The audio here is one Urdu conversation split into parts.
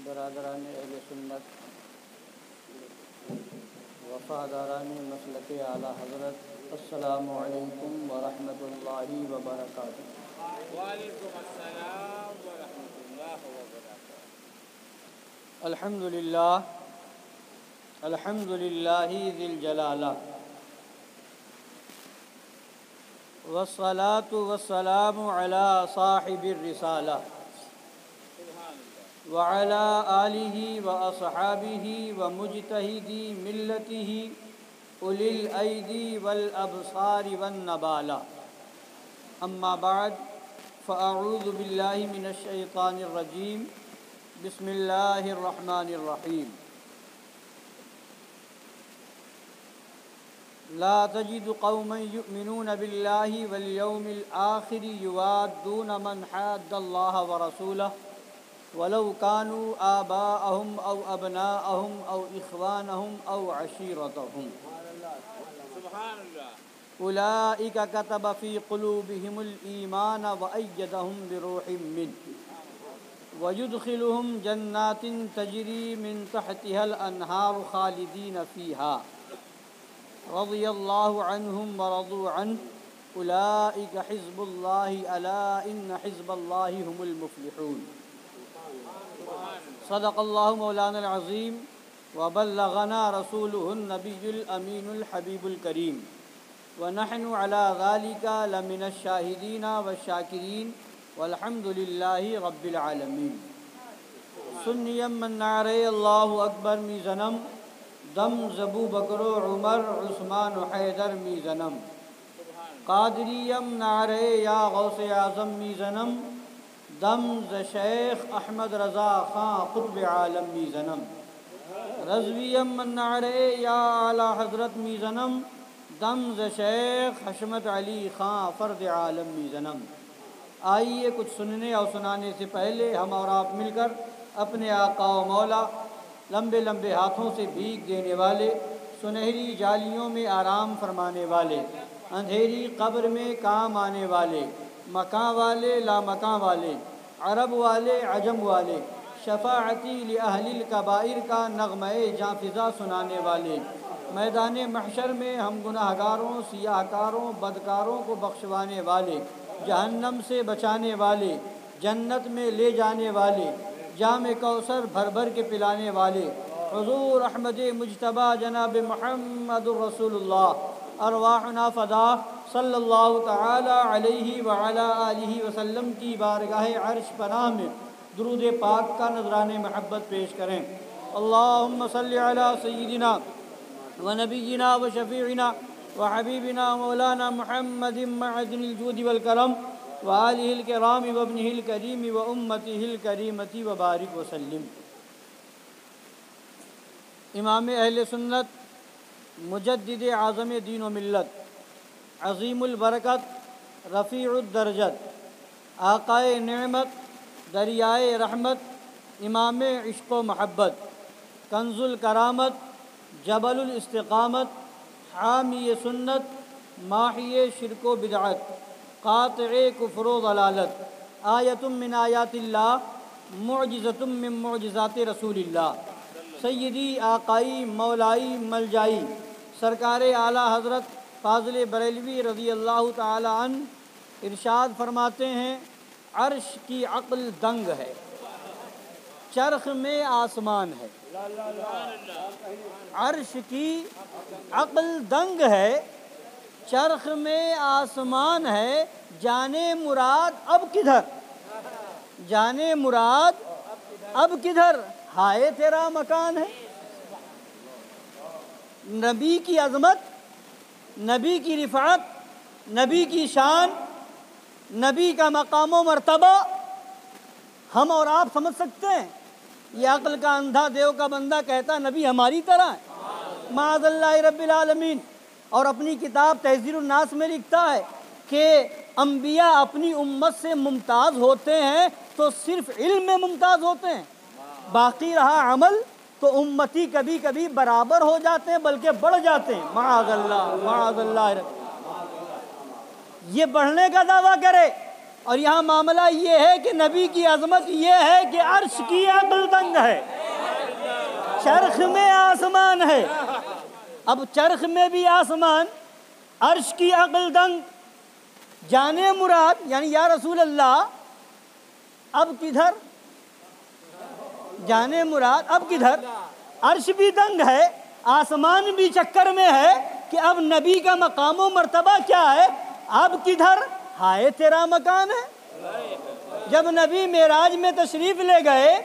برادران اہل سنت، وفاداران مسلک اعلیٰ حضرت، السلام علیکم ورحمۃ اللہ وبرکاتہ۔ وعلیکم السلام ورحمۃ اللہ وبرکاتہ۔ الحمد للہ ذی الجلالہ، والصلاة والسلام علی صاحب الرسالہ، وعلى آلہ واصحابہ ومجتہدی ملتہ اولی الایدی والابصار والنبالہ، اما بعد فاعوذ باللہ من الشیطان الرجیم، بسم اللہ الرحمن الرحیم۔ لا تجد قوما يؤمنون بالله واليوم الآخر يوادون من حاد الله ورسوله ولو كانوا آباءهم أو أبناءهم أو إخوانهم أو عشيرتهم أولئك كتب في قلوبهم الإيمان وأيدهم بروح منه ويدخلهم جنات تجري من تحتها الأنهار خالدين فيها رضي الله عنهم ورضوا عنه أولئك حزب الله ألا إن حزب الله هم المفلحون۔ صدق الله مولانا العظيم وبلغنا رسوله النبي الأمين الحبيب الكريم، ونحن على ذلك لمن الشاهدين والشاكرين والحمد لله رب العالمين۔ سنیم من نعرے اللہ اکبر می زنم، دم زبو بکر و عمر عثمان و حیدر می زنم، قادریم نعرے یا غوث اعظم می زنم، دم ز شیخ احمد رضا خان قطب عالم می زنم، رضویم من نعرے یا اعلیٰ حضرت می زنم، دم ز شیخ حشمت علی خان فرد عالم می زنم۔ آئیے کچھ سننے اور سنانے سے پہلے ہم اور آپ مل کر اپنے آقا و مولا، لمبے لمبے ہاتھوں سے بھیک دینے والے، سنہری جالیوں میں آرام فرمانے والے، اندھیری قبر میں کام آنے والے، مکاں والے لامکاں والے، عرب والے عجم والے، شفاعتی لأہل الکبائر کا نغمہ جاں فضا سنانے والے، میدان محشر میں ہم گناہ گاروں، سیاہ کاروں، بدکاروں کو بخشوانے والے، جہنم سے بچانے والے، جنت میں لے جانے والے، جام کوثر بھر بھر کے پلانے والے، حضور احمد مجتبیٰ جناب محمد الرسول اللہ، ارواحنا فدا صلی اللہ تعالی علیہ وعلی آلہ وسلم کی بارگاہ عرش پناہ میں درود پاک کا نذران محبت پیش کریں۔ اللہم صلی علی سیدنا ونبینا وشفیعنا وحبیبنا مولانا محمد معدن الجود والکرم وآلہ الکرام وابنہ الکریم وامتہ الکریمۃ وبارک وسلم۔ امام اہل سنت، مجدد اعظم دین و ملت، عظیم البرکت، رفیع الدرجت، آقائے نعمت، دریائے رحمت، امام عشق و محبت، کنز الکرامت، جبل الاستقامت، حامی سنت، ماحی شرک و بدعت، قاطع کفر و ضلالت، آیت من آیات اللہ، معجزۃ من معجزات رسول اللہ، سیدی آقائی مولائی ملجائی سرکار اعلیٰ حضرت فاضل بریلوی رضی اللہ تعالی عنہ ارشاد فرماتے ہیں، عرش کی عقل دنگ ہے، چرخ میں آسمان ہے۔ عرش کی عقل دنگ ہے، چرخ میں آسمان ہے، جانے مراد اب کدھر، جانے مراد اب کدھر، ہائے تیرا مکان ہے۔ نبی کی عظمت، نبی کی رفعت، نبی کی شان، نبی کا مقام و مرتبہ ہم اور آپ سمجھ سکتے ہیں؟ یہ عقل کا اندھا دیو کا بندہ کہتا نبی ہماری طرح ہے، معاذ اللہ رب العالمین۔ اور اپنی کتاب تحذیر الناس میں لکھتا ہے کہ انبیاء اپنی امت سے ممتاز ہوتے ہیں تو صرف علم میں ممتاز ہوتے ہیں، باقی رہا عمل تو امتی کبھی کبھی برابر ہو جاتے ہیں بلکہ بڑھ جاتے ہیں، معاذ اللہ معاذ اللہ۔ یہ بڑھنے کا دعویٰ کرے، اور یہاں معاملہ یہ ہے کہ نبی کی عظمت یہ ہے کہ عرش کی عقل دنگ ہے، چرخ میں آسمان ہے۔ اب چرخ میں بھی آسمان، عرش کی عقل دنگ، جانے مراد یعنی یا رسول اللہ اب کدھر، جانے مراد اب کدھر، عرش بھی دنگ ہے، آسمان بھی چکر میں ہے کہ اب نبی کا مقام و مرتبہ کیا ہے، اب کدھر، ہائے تیرا مکان ہے۔ جب نبی معراج میں تشریف لے گئے،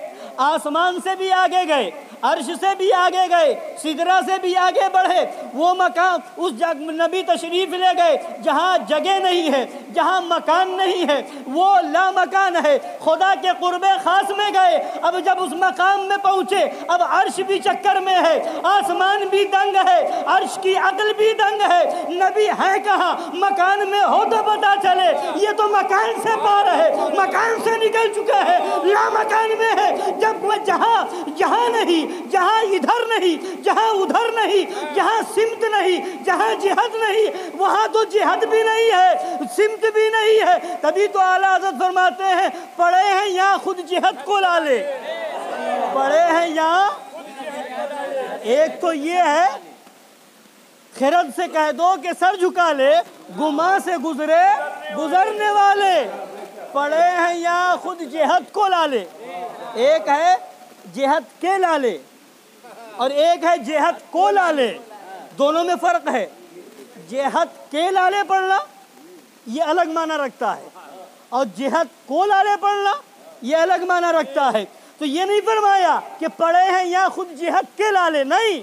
آسمان سے بھی آگے گئے، عرش سے بھی آگے گئے، سدرہ سے بھی آگے بڑھے، وہ مقام اس نبی تشریف لے گئے جہاں جگہ نہیں ہے، جہاں مکان نہیں ہے، وہ لا مکان ہے، خدا کے قرب خاص میں گئے۔ اب جب اس مقام میں پہنچے، اب عرش بھی چکر میں ہے، آسمان بھی دنگ ہے، عرش کی عقل بھی دنگ ہے، نبی ہے کہاں، مکان میں ہو تو پتا چلے، یہ تو مکان سے پار ہے، مکان سے نکل چکا ہے، لا مکان میں ہے۔ جب وہ جہاں نہیں، جہاں ادھر نہیں، جہاں ادھر نہیں، جہاں سمت نہیں، جہاں جہت نہیں، وہاں تو جہت بھی نہیں ہے، سمت بھی نہیں ہے۔ تبھی تو اعلیٰ حضرت فرماتے ہیں پڑے ہیں یہاں خود جہت کو لا لے، پڑے ہیں یہاں۔ ایک تو یہ ہے خرد سے کہہ دو کہ سر جھکا لے، گما سے گزرے گزرنے والے، پڑے ہیں یہاں خود جہت کو لا لے۔ ایک ہے جہت کے لالے اور ایک ہے جہت کو لالے، دونوں میں فرق ہے۔ جہت کے لالے پڑھنا یہ الگ معنی رکھتا ہے، اور جہت کو لالے پڑھنا یہ الگ معنی رکھتا ہے۔ تو یہ نہیں فرمایا کہ پڑھے ہیں یا خود جہت کے لالے، نہیں،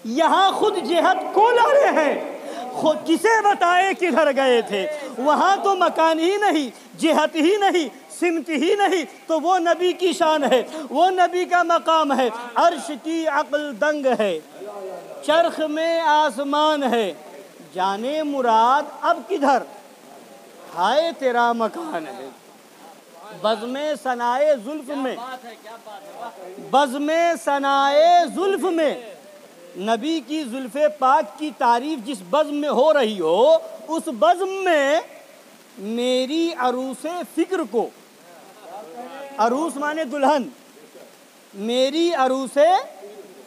یہاں خود جہت کو لالے ہیں۔ خود کسے بتائے کدھر گئے تھے، وہاں تو مکان ہی نہیں، جہت ہی نہیں، سمت ہی نہیں، تو وہ نبی کی شان ہے، وہ نبی کا مقام ہے۔ عرش کی عقل دنگ ہے، چرخ میں آسمان ہے، جانے مراد اب کدھر، ہائے تیرا مکان ہے۔ بزم ثنائے زلف میں، بزم ثنائے زلف میں، نبی کی زلف پاک کی تعریف جس بزم میں ہو رہی ہو، اس بزم میں میری عروس فکر کو، عروس مانے دلہن، میری عروس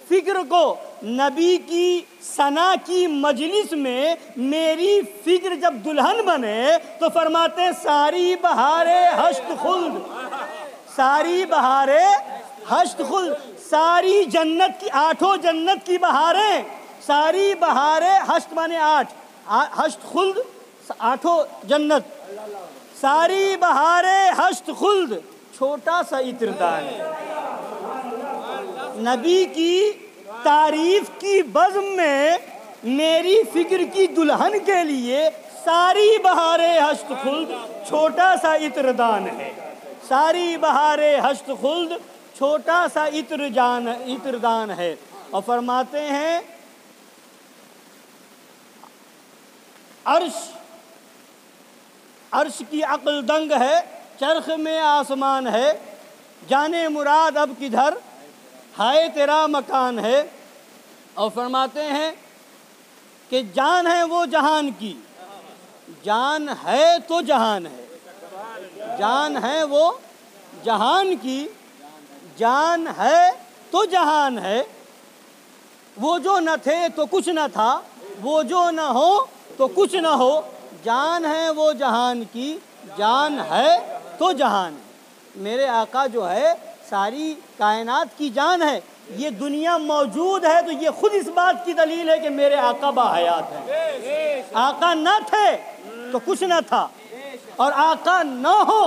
فکر کو، نبی کی ثنا کی مجلس میں میری فکر جب دلہن بنے تو فرماتے ہیں ساری بہاریں ہشت خلد، ساری بہاریں ہشت خلد، ساری جنت کی، آٹھوں جنت کی بہاریں، ساری بہاریں، ہشت مانے آٹھ، ہشت خلد آٹھوں جنت، ساری بہاریں ہشت خلد، چھوٹا سا عطردان ہے۔ نبی کی تعریف کی بزم میں میری فکر کی دلہن کے لیے ساری بہاریں ہشت خلد، چھوٹا سا عطردان ہے، ساری بہاریں ہشت خلد، چھوٹا سا عطردان ہے۔ اور فرماتے ہیں عرش کی عقل دنگ ہے، چرخ میں آسمان ہے، جانے مراد اب کدھر، ہائے تیرا مکان ہے۔ اور فرماتے ہیں کہ جان ہے وہ جہان کی، جان ہے تو جہان ہے، جان ہے وہ جہان کی، جان ہے تو جہان ہے، وہ جو نہ تھے تو کچھ نہ تھا، وہ جو نہ ہو تو کچھ نہ ہو، جان ہے وہ جہان کی، جان ہے تو جہان ہے۔ میرے آقا جو ہے ساری کائنات کی جان ہے، یہ دنیا موجود ہے تو یہ خود اس بات کی دلیل ہے کہ میرے آقا باحیات ہیں۔ آقا نہ تھے تو کچھ نہ تھا، اور آقا نہ ہو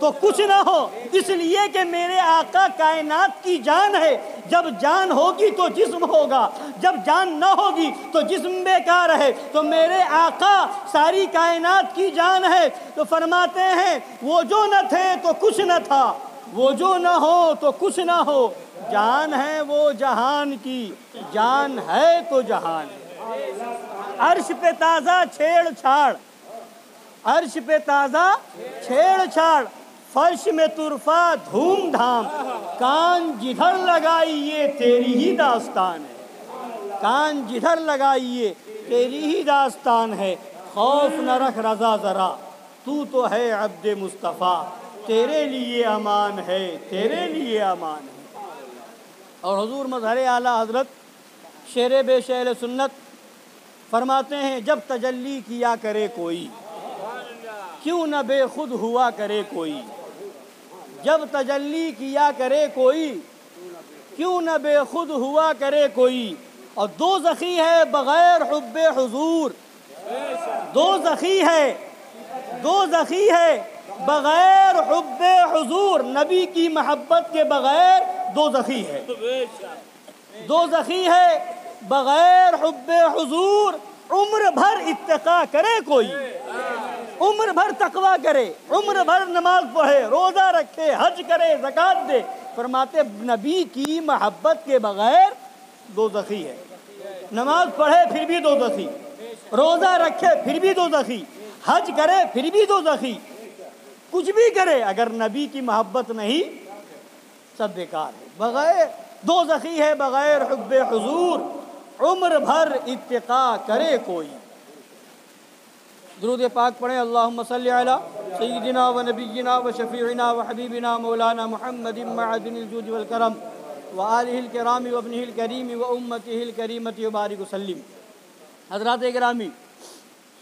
تو کچھ نہ ہو، اس لیے کہ میرے آقا کائنات کی جان ہے۔ جب جان ہوگی تو جسم ہوگا، جب جان نہ ہوگی تو جسم بیکار ہے، تو میرے آقا ساری کائنات کی جان ہے۔ تو فرماتے ہیں وہ جو نہ تھے تو کچھ نہ تھا، وہ جو نہ ہو تو کچھ نہ ہو، جان ہے وہ جہان کی، جان ہے تو جہان ہے۔ عرش پہ تازہ چھیڑ چھاڑ، عرش پہ تازہ چھیڑ چھاڑ، فرش میں طرفہ دھوم دھام، کان جدھر لگائیے تیری ہی داستان ہے، کان جدھر لگائیے تیری ہی داستان ہے، خوف نہ رکھ رضا ذرا تو ہے عبد مصطفیٰ، تیرے لیے امان ہے، تیرے لیے امان ہے۔ اور حضور مظہر اعلیٰ حضرت شیر بے شعر سنت فرماتے ہیں جب تجلی کیا کرے کوئی کیوں نہ بے خود ہوا کرے کوئی، جب تجلی کیا کرے کوئی کیوں نہ بے خود ہوا کرے کوئی، اور دوزخی ہے بغیر حب حضور، دوزخی ہے بغیر حب حضور، نبی کی محبت کے بغیر دوزخی ہے، دوزخی ہے بغیر حب حضور، عمر بھر اتقا کرے کوئی، عمر بھر تقوی کرے، عمر بھر نماز پڑھے، روزہ رکھے، حج کرے، زکوٰۃ دے، فرماتے نبی کی محبت کے بغیر دوزخی ہے، نماز پڑھے پھر بھی دوزخی، روزہ رکھے پھر بھی دوزخی، حج کرے پھر بھی دوزخی، کچھ بھی کرے اگر نبی کی محبت نہیں سب بیکار ہے، بغیر دوزخی ہے بغیر حب حضور، عمر بھر اتقا کرے کوئی۔ درود پاک پڑھیں، اللہم صلی علی سیدنا و نبینا و شفیعنا و حبیبنا مولانا محمد معدن الجود والکرم و آلہ الکرام و ابنہ الکریم و امتہ الکریمۃ و بارک وسلم۔ حضرات گرامی،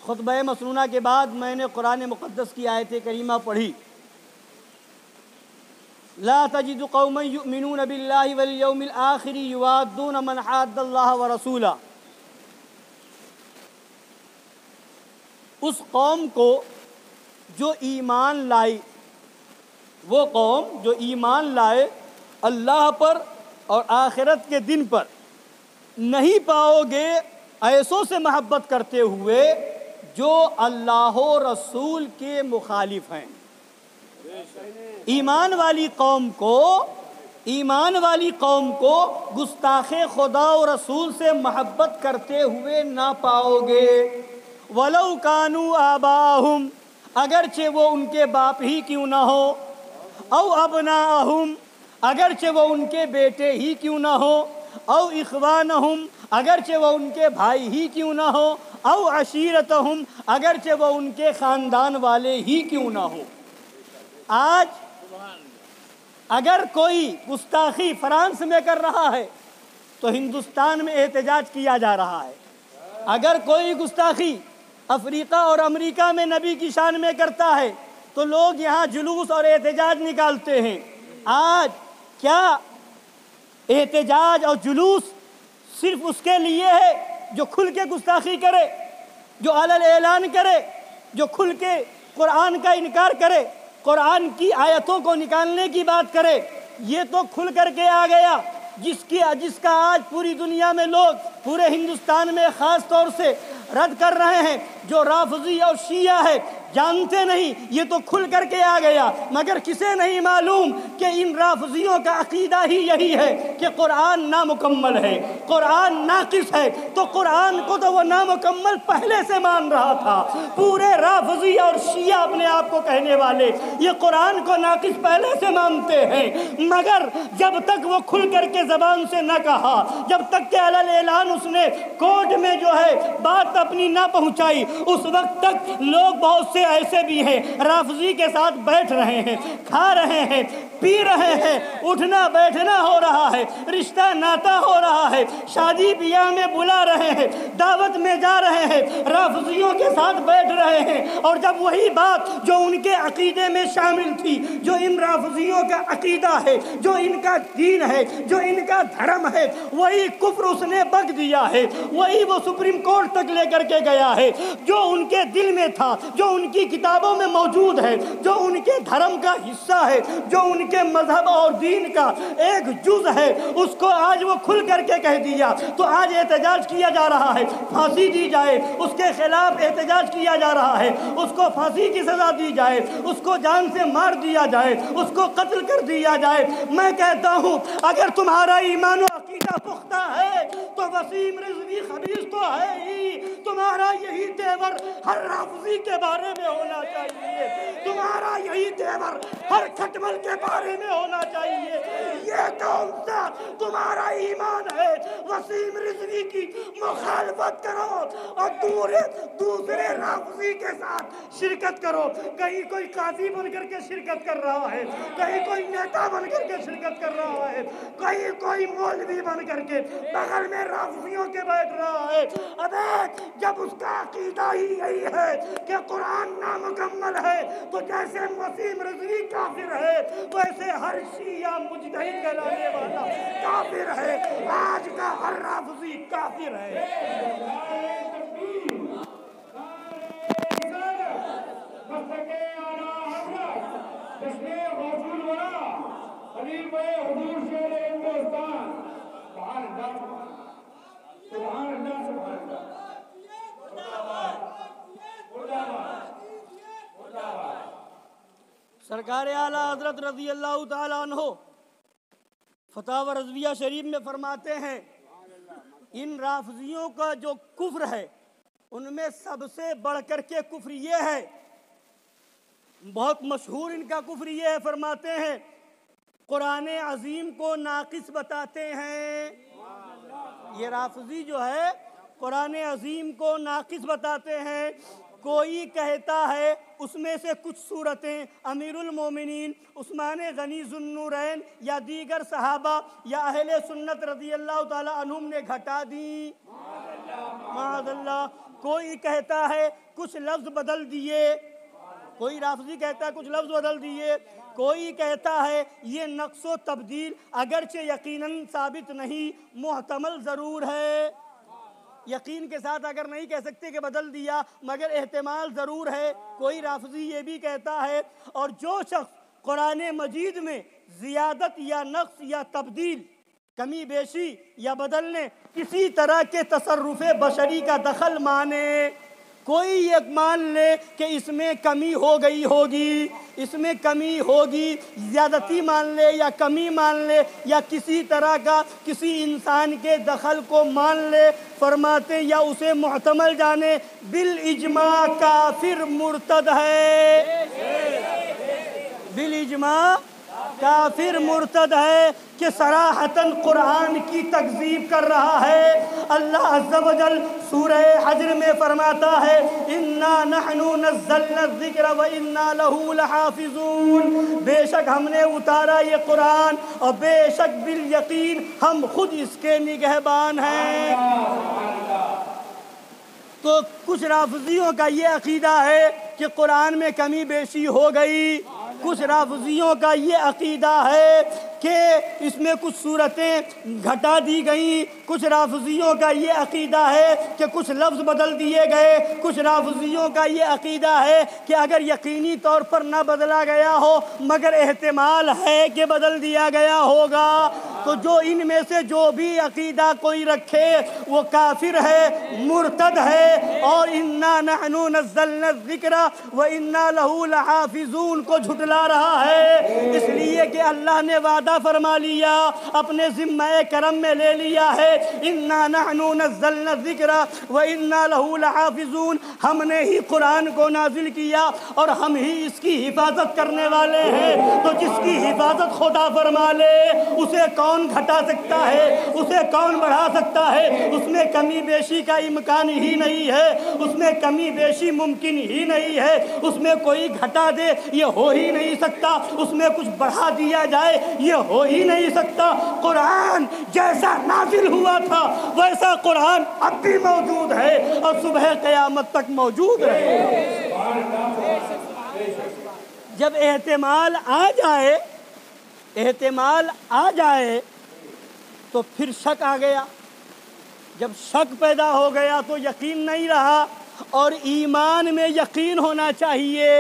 خطبہ مسنونہ کے بعد میں نے قرآن مقدس کی آیت کریمہ پڑھی، لا تجد قوما یؤمنون باللہ والیوم الآخر یوادون من حاد اللہ ورسولہ، اس قوم کو جو ایمان لائے، وہ قوم جو ایمان لائے اللہ پر اور آخرت کے دن پر، نہیں پاؤ گے ایسوں سے محبت کرتے ہوئے جو اللہ و رسول کے مخالف ہیں۔ ایمان والی قوم کو گستاخ خدا و رسول سے محبت کرتے ہوئے نہ پاؤ گے، وَلَوْ كَانُوا آبَاءَهُمْ، اگرچہ وہ ان کے باپ ہی کیوں نہ ہو، او ابناءہم، اگرچہ وہ ان کے بیٹے ہی کیوں نہ ہو، او اخوانہم، اگرچہ وہ ان کے بھائی ہی کیوں نہ ہو، او عشیرتہم، اگرچہ وہ ان کے خاندان والے ہی کیوں نہ ہو۔ آج اگر کوئی گستاخی فرانس میں کر رہا ہے تو ہندوستان میں احتجاج کیا جا رہا ہے، اگر کوئی گستاخی افریقہ اور امریکہ میں نبی کی شان میں کرتا ہے تو لوگ یہاں جلوس اور احتجاج نکالتے ہیں۔ آج کیا احتجاج اور جلوس صرف اس کے لیے ہے جو کھل کے گستاخی کرے، جو علل اعلان کرے، جو کھل کے قرآن کا انکار کرے، قرآن کی آیتوں کو نکالنے کی بات کرے؟ یہ تو کھل کر کے آ گیا، جس کا آج پوری دنیا میں لوگ، پورے ہندوستان میں خاص طور سے رد کر رہے ہیں۔ جو رافضی اور شیعہ ہے جانتے نہیں، یہ تو کھل کر کے آ گیا، مگر کسے نہیں معلوم کہ ان رافضیوں کا عقیدہ ہی یہی ہے کہ قرآن نامکمل ہے، قرآن ناقص ہے، تو قرآن کو تو وہ نامکمل پہلے سے مان رہا تھا۔ پورے رافضی اور شیعہ اپنے آپ کو کہنے والے یہ قرآن کو ناقص پہلے سے مانتے ہیں، مگر جب تک وہ کھل کر کے زبان سے نہ کہا، جب تک کہ علل اعلان اس نے کورٹ میں جو ہے بات اپنی نہ پہنچائی، اس وقت تک لوگ بہت سے ایسے بھی ہیں رافضی کے ساتھ بیٹھ رہے ہیں، کھا رہے ہیں، پی رہے ہیں، اٹھنا بیٹھنا ہو رہا ہے، رشتہ ناتا ہو رہا ہے، شادی بیاہ میں بلا رہے ہیں، دعوت میں جا رہے ہیں، رافضیوں کے ساتھ بیٹھ رہے ہیں، اور جب وہی بات جو ان کے عقیدے میں شامل تھی، جو ان رافضیوں کا عقیدہ ہے، جو ان کا دین ہے، جو ان کا دھرم ہے، وہی کفر اس نے بک دیا ہے، وہی وہ سپریم کورٹ تک لے کر کے گیا ہے۔ جو ان کے دل میں تھا، جو ان کی کتابوں میں موجود ہے، جو ان کے دھرم کا حصہ ہے، جو ان کے مذہب اور دین کا ایک جز ہے، اس کو آج وہ کھل کر کے کہہ دیا، تو آج احتجاج کیا جا رہا ہے، پھانسی دی جائے، اس کے خلاف احتجاج کیا جا رہا ہے، اس کو پھانسی کی سزا دی جائے، اس کو جان سے مار دیا جائے، اس کو قتل کر دیا جائے۔ میں کہتا ہوں اگر تمہارا ایمان و عقیدہ عقیدہ پختہ ہے تو وسیم رضوی خبیث تو ہے ہی. تمہارا یہی تیور ہر رافضی کے بارے میں ہونا چاہیے. تمہارا یہی تیور ہر کھٹمل کے بارے میں ہونا چاہیے. یہ کون سا تمہارا ایمان ہے؟ وسیم رضوی کی مخالفت کرو اور دوسرے رافضی کے ساتھ شرکت کرو. کہیں کوئی قاضی بن کر کے شرکت کر رہا ہے, کہیں کوئی نیتا بن کر کے شرکت کر رہا ہے, کہیں کوئی مولوی بن کر کے بغل میں رافضیوں کے بیٹھ رہا ہے. ابے جب اس کا عقیدہ ہی یہی ہے کہ قرآن نامکمل ہے تو جیسے وسیم رضوی کافر ہے ویسے ہر شیعہ مجتہد کہلانے والا کافر ہے. آج کا ہر رافضی کافر ہے. سرکار اعلیٰ حضرت رضی اللہ تعالیٰ عنہ فتاوی رضویہ شریف میں فرماتے ہیں ان رافضیوں کا جو کفر ہے ان میں سب سے بڑھ کر کے کفر یہ ہے, بہت مشہور ان کا کفر یہ ہے, فرماتے ہیں قرآن عظیم کو ناقص بتاتے ہیں. یہ رافضی جو ہے قرآن عظیم کو ناقص بتاتے ہیں. کوئی کہتا ہے اس میں سے کچھ صورتیں امیر المومنین عثمان غنی ذو النورین یا دیگر صحابہ یا اہل سنت رضی اللہ تعالیٰ عنہم نے گھٹا دیں, معاذ اللہ. کوئی کہتا ہے کچھ لفظ بدل دیے, کوئی رافضی کہتا ہے کچھ لفظ بدل دیے. کوئی کہتا ہے یہ نقص و تبدیل اگرچہ یقیناً ثابت نہیں محتمل ضرور ہے. یقین کے ساتھ اگر نہیں کہہ سکتے کہ بدل دیا مگر احتمال ضرور ہے. کوئی رافضی یہ بھی کہتا ہے. اور جو شخص قرآن مجید میں زیادت یا نقص یا تبدیل, کمی بیشی یا بدلنے کسی طرح کے تصرف بشری کا دخل مانے, کوئی یہ مان لے کہ اس میں کمی ہو گئی ہوگی, اس میں کمی ہوگی, زیادتی مان لے یا کمی مان لے یا کسی طرح کا کسی انسان کے دخل کو مان لے, فرماتے یا اسے محتمل جانے بالاجماع کافر مرتد ہے. بالاجماع کافر مرتد ہے کہ صراحتاً قرآن کی تکذیب کر رہا ہے. اللہ عز و جل سورہ حجر میں فرماتا ہے اِنَّا نَحْنُ نَزَّلْنَا الذِّكْرَ وَإِنَّا لَهُ لَحَافِظُونَ, بے شک ہم نے اتارا یہ قرآن اور بے شک بالیقین ہم خود اس کے نگہبان ہیں. تو کچھ رافضیوں کا یہ عقیدہ ہے کہ قرآن میں کمی بیشی ہو گئی. کچھ رافضیوں کا یہ عقیدہ ہے کہ اس میں کچھ صورتیں گھٹا دی گئیں. کچھ رافضیوں کا یہ عقیدہ ہے کہ کچھ لفظ بدل دیے گئے. کچھ رافضیوں کا یہ عقیدہ ہے کہ اگر یقینی طور پر نہ بدلا گیا ہو مگر احتمال ہے کہ بدل دیا گیا ہوگا. تو جو ان میں سے جو بھی عقیدہ کوئی رکھے وہ کافر ہے, مرتد ہے. اور اِنَّا نَحْنُ نَزَّلْنَا الذِّكْرَ وَإِنَّا لَهُ لَحَافِظُونَ کو جھٹلا رہا ہے, اس لیے کہ اللہ نے وعدہ فرما لیا, اپنے ذمہ کرم میں لے لیا ہے اِنَّا نَحْنُ نَزَّلْنَا الذِّكْرَ وَإِنَّا لَهُ لَحَافِظُونَ. ہم نے ہی قرآن کو نازل کیا اور ہم ہی اس کی حفاظت کرنے والے ہیں. تو جس کی حفاظت خدا فرما لے اسے کون گھٹا سکتا ہے, اسے کون بڑھا سکتا ہے؟ اس میں کمی بیشی کا امکان ہی نہیں ہے, اس میں کمی بیشی ممکن ہی نہیں ہے. اس میں کوئی گھٹا دے یہ ہو ہی نہیں سکتا, اس میں کچھ بڑھا دیا جائے یہ ہو ہی نہیں سکتا. قرآن جیسا نازل ہوا تھا ویسا قرآن اب بھی موجود ہے اور صبح قیامت تک موجود رہے. جب احتمال آ جائے تو پھر شک آ گیا. جب شک پیدا ہو گیا تو یقین نہیں رہا, اور ایمان میں یقین ہونا چاہیے.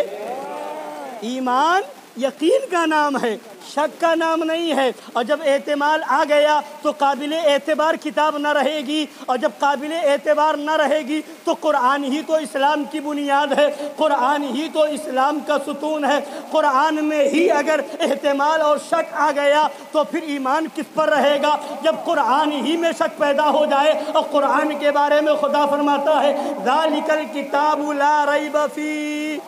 ایمان یقین کا نام ہے شک کا نام نہیں ہے، اور جب احتمال آ گیا تو قابل اعتبار کتاب نہ رہے گی، اور جب قابل اعتبار نہ رہے گی تو قرآن ہی تو اسلام کی بنیاد ہے، قرآن ہی تو اسلام کا ستون ہے۔ قرآن میں ہی اگر احتمال اور شک آ گیا تو پھر ایمان کس پر رہے گا؟ جب قرآن ہی میں شک پیدا ہو جائے، اور قرآن کے بارے میں خدا فرماتا ہے ذالک الکتاب لا ریب فیہ،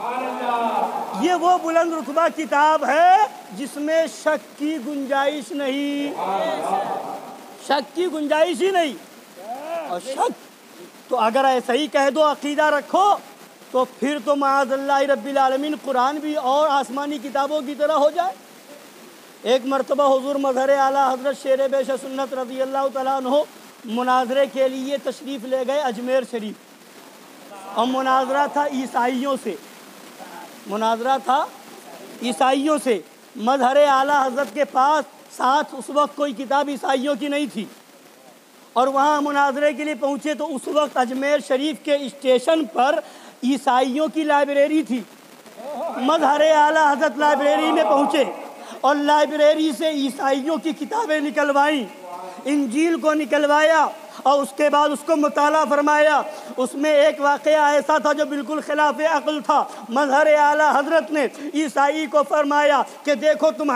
یہ وہ بلند رتبہ کتاب ہے جس میں شک کی گنجائش نہیں، شک کی گنجائش ہی نہیں۔ اور شک تو اگر ایسا ہی کہہ دو عقیدہ رکھو تو پھر تو معاذ اللہ رب العالمین قرآن بھی اور آسمانی کتابوں کی طرح ہو جائے۔ ایک مرتبہ حضور مظہر اعلیٰ حضرت شیر بیش سنت رضی اللہ تعالیٰ عنہ مناظرے کے لیے تشریف لے گئے اجمیر شریف، اور مناظرہ تھا عیسائیوں سے، مناظرہ تھا عیسائیوں سے۔ مظہر اعلیٰ حضرت کے پاس ساتھ اس وقت کوئی کتاب عیسائیوں کی نہیں تھی، اور وہاں مناظرے کے لیے پہنچے تو اس وقت اجمیر شریف کے اسٹیشن پر عیسائیوں کی لائبریری تھی۔ مظہر اعلیٰ حضرت لائبریری میں پہنچے اور لائبریری سے عیسائیوں کی کتابیں نکلوائیں، انجیل کو نکلوایا اور اس کے بعد اس کو مطالعہ فرمایا۔ اس میں ایک واقعہ ایسا تھا جو بالکل خلاف عقل تھا۔ مظہر اعلیٰ حضرت نے عیسائی کو فرمایا کہ دیکھو تم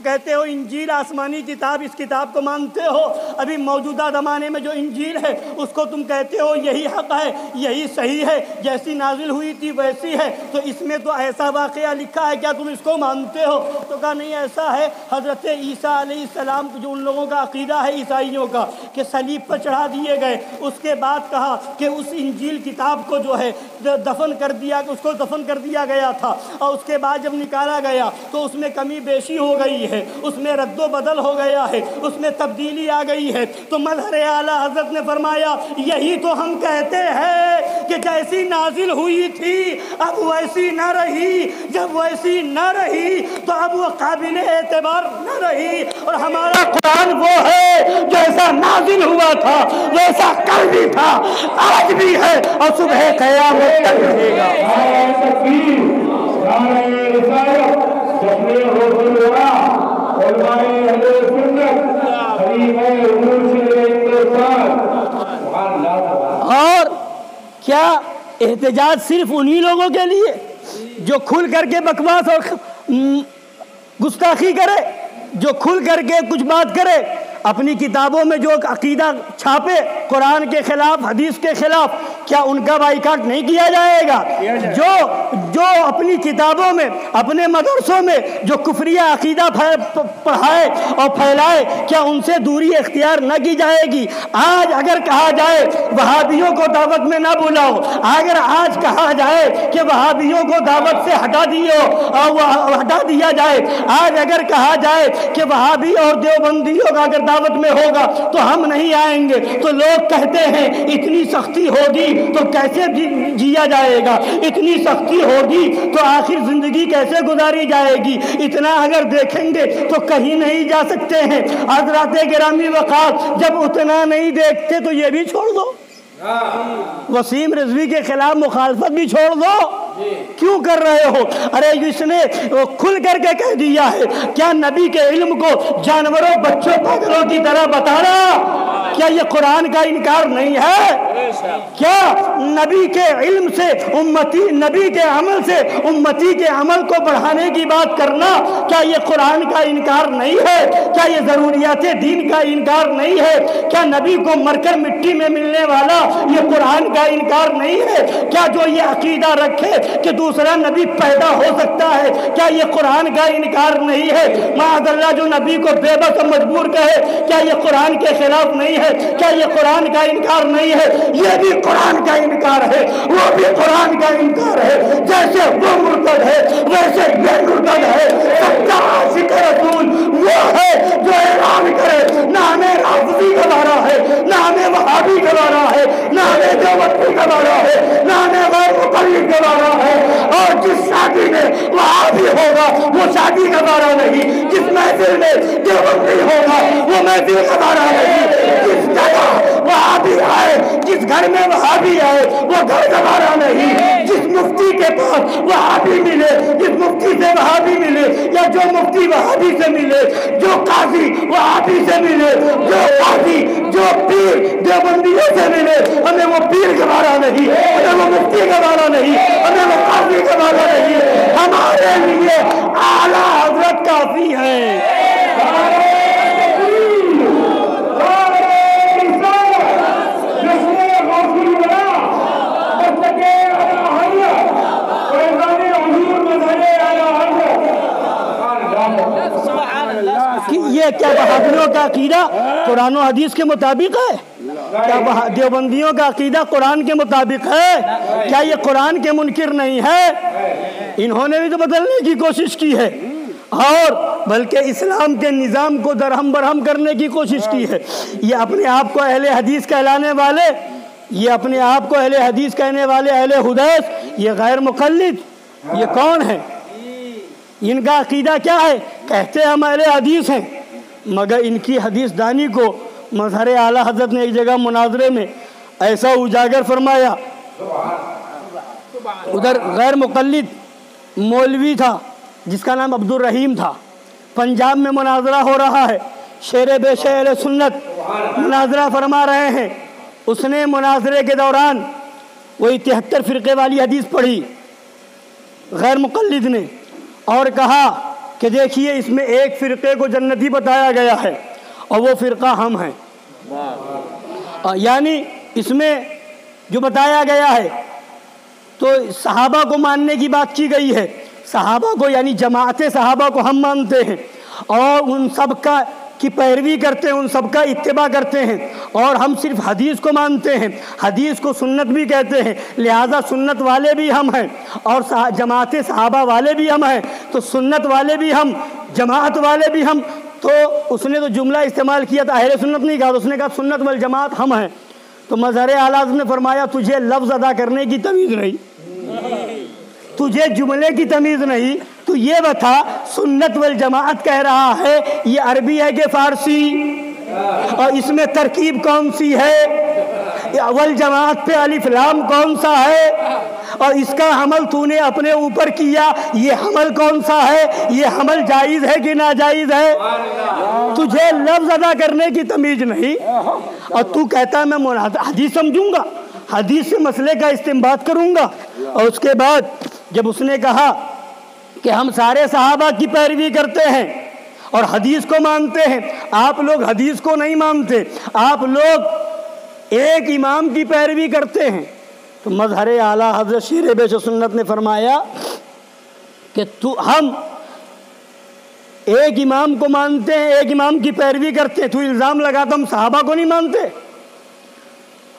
کہتے ہو انجیل آسمانی کتاب، اس کتاب کو مانتے ہو، ابھی موجودہ زمانے میں جو انجیل ہے اس کو تم کہتے ہو یہی حق ہے، یہی صحیح ہے، جیسی نازل ہوئی تھی ویسی ہے، تو اس میں تو ایسا واقعہ لکھا ہے، کیا تم اس کو مانتے ہو؟ تو کہا نہیں ایسا ہے، حضرت عیسیٰ علیہ السلام جو ان لوگوں کا عقیدہ ہے عیسائیوں کا کہ صلیب پر چڑھا دیے گئے، اس کے بعد کہا کہ اس انجیل کتاب کو جو ہے دفن کر دیا، اس کو دفن کر دیا گیا تھا، اور اس کے بعد جب نکالا گیا تو اس میں کمی بیشی ہو گئی ہے، اس میں رد و بدل ہو گیا ہے، اس میں تبدیلی آ گئی ہے۔ تو مظہر اعلیٰ حضرت نے فرمایا یہی تو ہم کہتے ہیں کہ جیسی نازل ہوئی تھی اب ویسی نہ رہی، جب ویسی نہ رہی تو اب وہ قابل اعتبار نہ رہی، اور ہمارا قرآن وہ ہے جیسا نازل ہوا تھا ویسا کل بھی تھا، آج بھی ہے، اور صبح قیامت تک رہے گا۔ اور کیا احتجاج صرف انہی لوگوں کے لیے جو کھل کر کے بکواس اور گستاخی کرے، جو کھل کر کے کچھ بات کرے، اپنی کتابوں میں جو عقیدہ چھاپے قرآن کے خلاف، حدیث کے خلاف، کیا ان کا بائیکاٹ نہیں کیا جائے گا؟ جو اپنی کتابوں میں، اپنے مدرسوں میں جو کفریہ عقیدہ پڑھائے اور پھیلائے، کیا ان سے دوری اختیار نہ کی جائے گی؟ آج اگر کہا جائے وہابیوں کو دعوت میں نہ بلاؤ، اگر آج کہا جائے کہ وہابیوں کو دعوت سے ہٹا دیا جائے، آج اگر کہا جائے کہ وہابی اور دیوبندیوں کا اگر دعوت میں ہوگا تو ہم نہیں آئیں گے، تو لوگ کہتے ہیں اتنی سختی ہوگی تو کیسے جیا جائے گا، اتنی سختی ہوگی تو آخر زندگی کیسے گزاری جائے گی، اتنا اگر دیکھیں گے تو کہیں نہیں جا سکتے ہیں۔ حضرات گرامی وقار، جب اتنا نہیں دیکھتے تو یہ بھی چھوڑ دو، وسیم رضوی کے خلاف مخالفت بھی چھوڑ دو، کیوں کر رہے ہو؟ ارے اس نے کھل کر کے کہہ دیا ہے، کیا نبی کے علم کو جانوروں، بچوں، پاگلوں کی طرح بتانا، کیا یہ قرآن کا انکار نہیں ہے؟ کیا نبی کے علم سے نبی کے عمل سے امتی کے عمل کو بڑھانے کی بات کرنا، کیا یہ قرآن کا انکار نہیں ہے؟ کیا یہ ضروریات دین کا انکار نہیں ہے؟ کیا نبی کو مر کر مٹی میں ملنے والا یہ قرآن کا انکار نہیں ہے؟ کیا جو یہ عقیدہ رکھے کہ دوسرا نبی پیدا ہو سکتا ہے، کیا یہ قرآن کا انکار نہیں ہے؟ معاذ اللہ جو نبی کو بے بس مجبور کہے، کیا یہ قرآن کے خلاف نہیں ہے؟ کیا یہ قرآن کا انکار نہیں ہے؟ یہ بھی قرآن کا انکار ہے، وہ بھی قرآن کا انکار ہے۔ جیسے وہ مرتد ہے ویسے یہ مرتد ہے۔ سچا عاشق رسول وہ ہے جو اعلان کرے نہ ہمیں رافضی کا بارہ ہے، نہ ہمیں وہابی کا بارہ ہے، نہ ہمیں دیوبندی کا بارہ ہے، نہ ہمیں غیر مقلد کا بارہ ہے، اور جس شادی میں وہابی ہوگا وہ شادی کا بارہ نہیں، جس محفل میں دیوبندی ہوگا وہ محفل کا بارہ نہیں، جس جگہ وہابی آئے، جس گھر میں وہابی آئے وہ گھر کا بارہ نہیں، جس مفتی کے پاس وہابی ملے، جس مفتی سے وہابی ملے، یا جو مفتی وہابی سے ملے، جو قاضی وہابی سے ملے، جو قاضی جو پیر دیوبندیوں سے ملے، ہمیں وہ پیر گوارا نہیں، ہمیں وہ مفتی گوارا نہیں، ہمیں وہ قاضی گوارا نہیں، ہمارے لیے اعلیٰ حضرت کافی ہے۔ یہ کیا وہابیوں کا عقیدہ قرآن و حدیث کے مطابق ہے؟ کیا دیوبندیوں کا عقیدہ قرآن کے مطابق ہے؟ کیا یہ قرآن کے منکر نہیں ہے؟ انہوں نے بھی تو بدلنے کی کوشش کی ہے، اور بلکہ اسلام کے نظام کو درہم برہم کرنے کی کوشش کی ہے۔ یہ اپنے آپ کو اہل حدیث کہلانے والے، یہ اپنے آپ کو اہل حدیث کہنے والے اہل حدیث، یہ غیر مقلد، یہ کون ہے؟ ان کا عقیدہ کیا ہے؟ کہتے ہم اہل حدیث ہیں، مگر ان کی حدیث دانی کو مظہر اعلیٰ حضرت نے ایک جگہ مناظرے میں ایسا اجاگر فرمایا۔ ادھر غیر مقلد مولوی تھا جس کا نام عبد الرحیم تھا، پنجاب میں مناظرہ ہو رہا ہے، شیر بے شیر سنت مناظرہ فرما رہے ہیں۔ اس نے مناظرے کے دوران وہی 73 فرقے والی حدیث پڑھی غیر مقلد نے، اور کہا کہ دیکھیے اس میں ایک فرقے کو جنتی بتایا گیا ہے اور وہ فرقہ ہم ہیں، یعنی اس میں جو بتایا گیا ہے تو صحابہ کو ماننے کی بات کی گئی ہے، صحابہ کو یعنی جماعت صحابہ کو ہم مانتے ہیں اور ان سب کا کی پیروی کرتے ہیں، ان سب کا اتباع کرتے ہیں، اور ہم صرف حدیث کو مانتے ہیں، حدیث کو سنت بھی کہتے ہیں، لہٰذا سنت والے بھی ہم ہیں اور جماعت صحابہ والے بھی ہم ہیں، تو سنت والے بھی ہم، جماعت والے بھی ہم۔ تو اس نے تو جملہ استعمال کیا تھا، اہل سنت نہیں کہا، تو اس نے کہا سنت والجماعت ہم ہیں۔ تو مظہر اعلیٰ نے فرمایا تجھے لفظ ادا کرنے کی تمیز نہیں، تجھے جملے کی تمیز نہیں، تو یہ بتا سنت والجماعت کہہ رہا ہے یہ عربی ہے کہ فارسی، اور اس میں ترکیب کون سی ہے، والجماعت پہ الف لام کون سا ہے، اور اس کا حمل تو نے اپنے اوپر کیا، یہ حمل کون سا ہے، یہ حمل جائز ہے کہ ناجائز ہے، تجھے لفظ ادا کرنے کی تمیز نہیں، اور تو کہتا ہے میں حدیث سمجھوں گا، حدیث سے مسئلے کا استنباط کروں گا۔ اور اس کے بعد جب اس نے کہا کہ ہم سارے صحابہ کی پیروی کرتے ہیں اور حدیث کو مانتے ہیں، آپ لوگ حدیث کو نہیں مانتے، آپ لوگ ایک امام کی پیروی کرتے ہیں، تو مظہر اعلیٰ حضرت شیر بیش سنت نے فرمایا کہ ہم ایک امام کو مانتے ہیں، ایک امام کی پیروی کرتے ہیں، تو الزام لگاتا ہم صحابہ کو نہیں مانتے،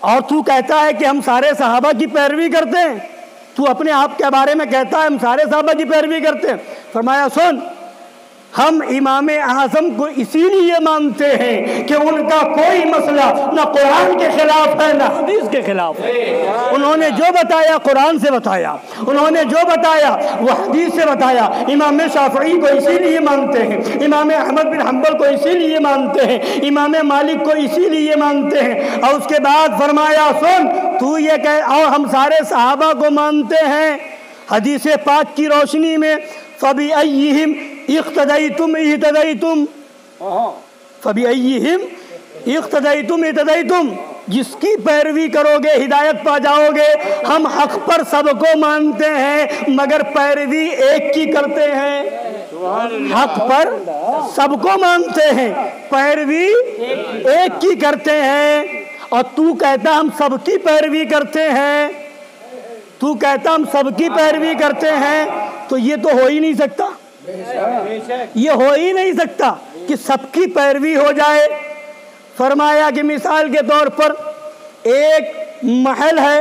اور تو کہتا ہے کہ ہم سارے صحابہ کی پیروی کرتے ہیں، تو اپنے آپ کے بارے میں کہتا ہے ہم سارے صحابہ کی پیروی کرتے ہیں۔ فرمایا سن، ہم امام اعظم کو اسی لیے مانتے ہیں کہ ان کا کوئی مسئلہ نہ قرآن کے خلاف ہے نہ حدیث کے خلاف ہے، انہوں نے جو بتایا قرآن سے بتایا، انہوں نے جو بتایا وہ حدیث سے بتایا۔ امام شافعی کو اسی لیے مانتے ہیں، امام احمد بن حنبل کو اسی لیے مانتے ہیں، امام مالک کو اسی لیے مانتے ہیں۔ اور اس کے بعد فرمایا سن، تو یہ کہہ اور ہم سارے صحابہ کو مانتے ہیں، حدیث پاک کی روشنی میں فَبِأَيِّهِمْ اقتدیتم اہتدیتم، فَبِأَيِّهِمْ اقتدیتم اہتدیتم، جس کی پیروی کرو گے ہدایت پا جاؤ گے۔ ہم حق پر سب کو مانتے ہیں مگر پیروی ایک کی کرتے ہیں، حق پر سب کو مانتے ہیں پیروی ایک کی کرتے ہیں، اور تو کہتا ہم سب کی پیروی کرتے ہیں، تو کہتا ہم سب کی پیروی کرتے ہیں، تو یہ تو ہو ہی نہیں سکتا، یہ ہو ہی نہیں سکتا کہ سب کی پیروی ہو جائے۔ فرمایا کہ مثال کے طور پر ایک محل ہے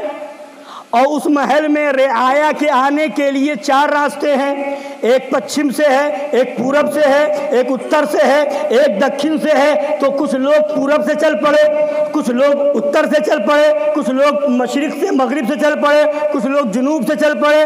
اور اس محل میں رعایا کے آنے کے لیے 4 راستے ہیں، ایک پچھم سے ہے، ایک پورب سے ہے، ایک اتر سے ہے، ایک دکھن سے ہے۔ تو کچھ لوگ پورب سے چل پڑے، کچھ لوگ اتر سے چل پڑے، کچھ لوگ مشرق سے مغرب سے چل پڑے، کچھ لوگ جنوب سے چل پڑے۔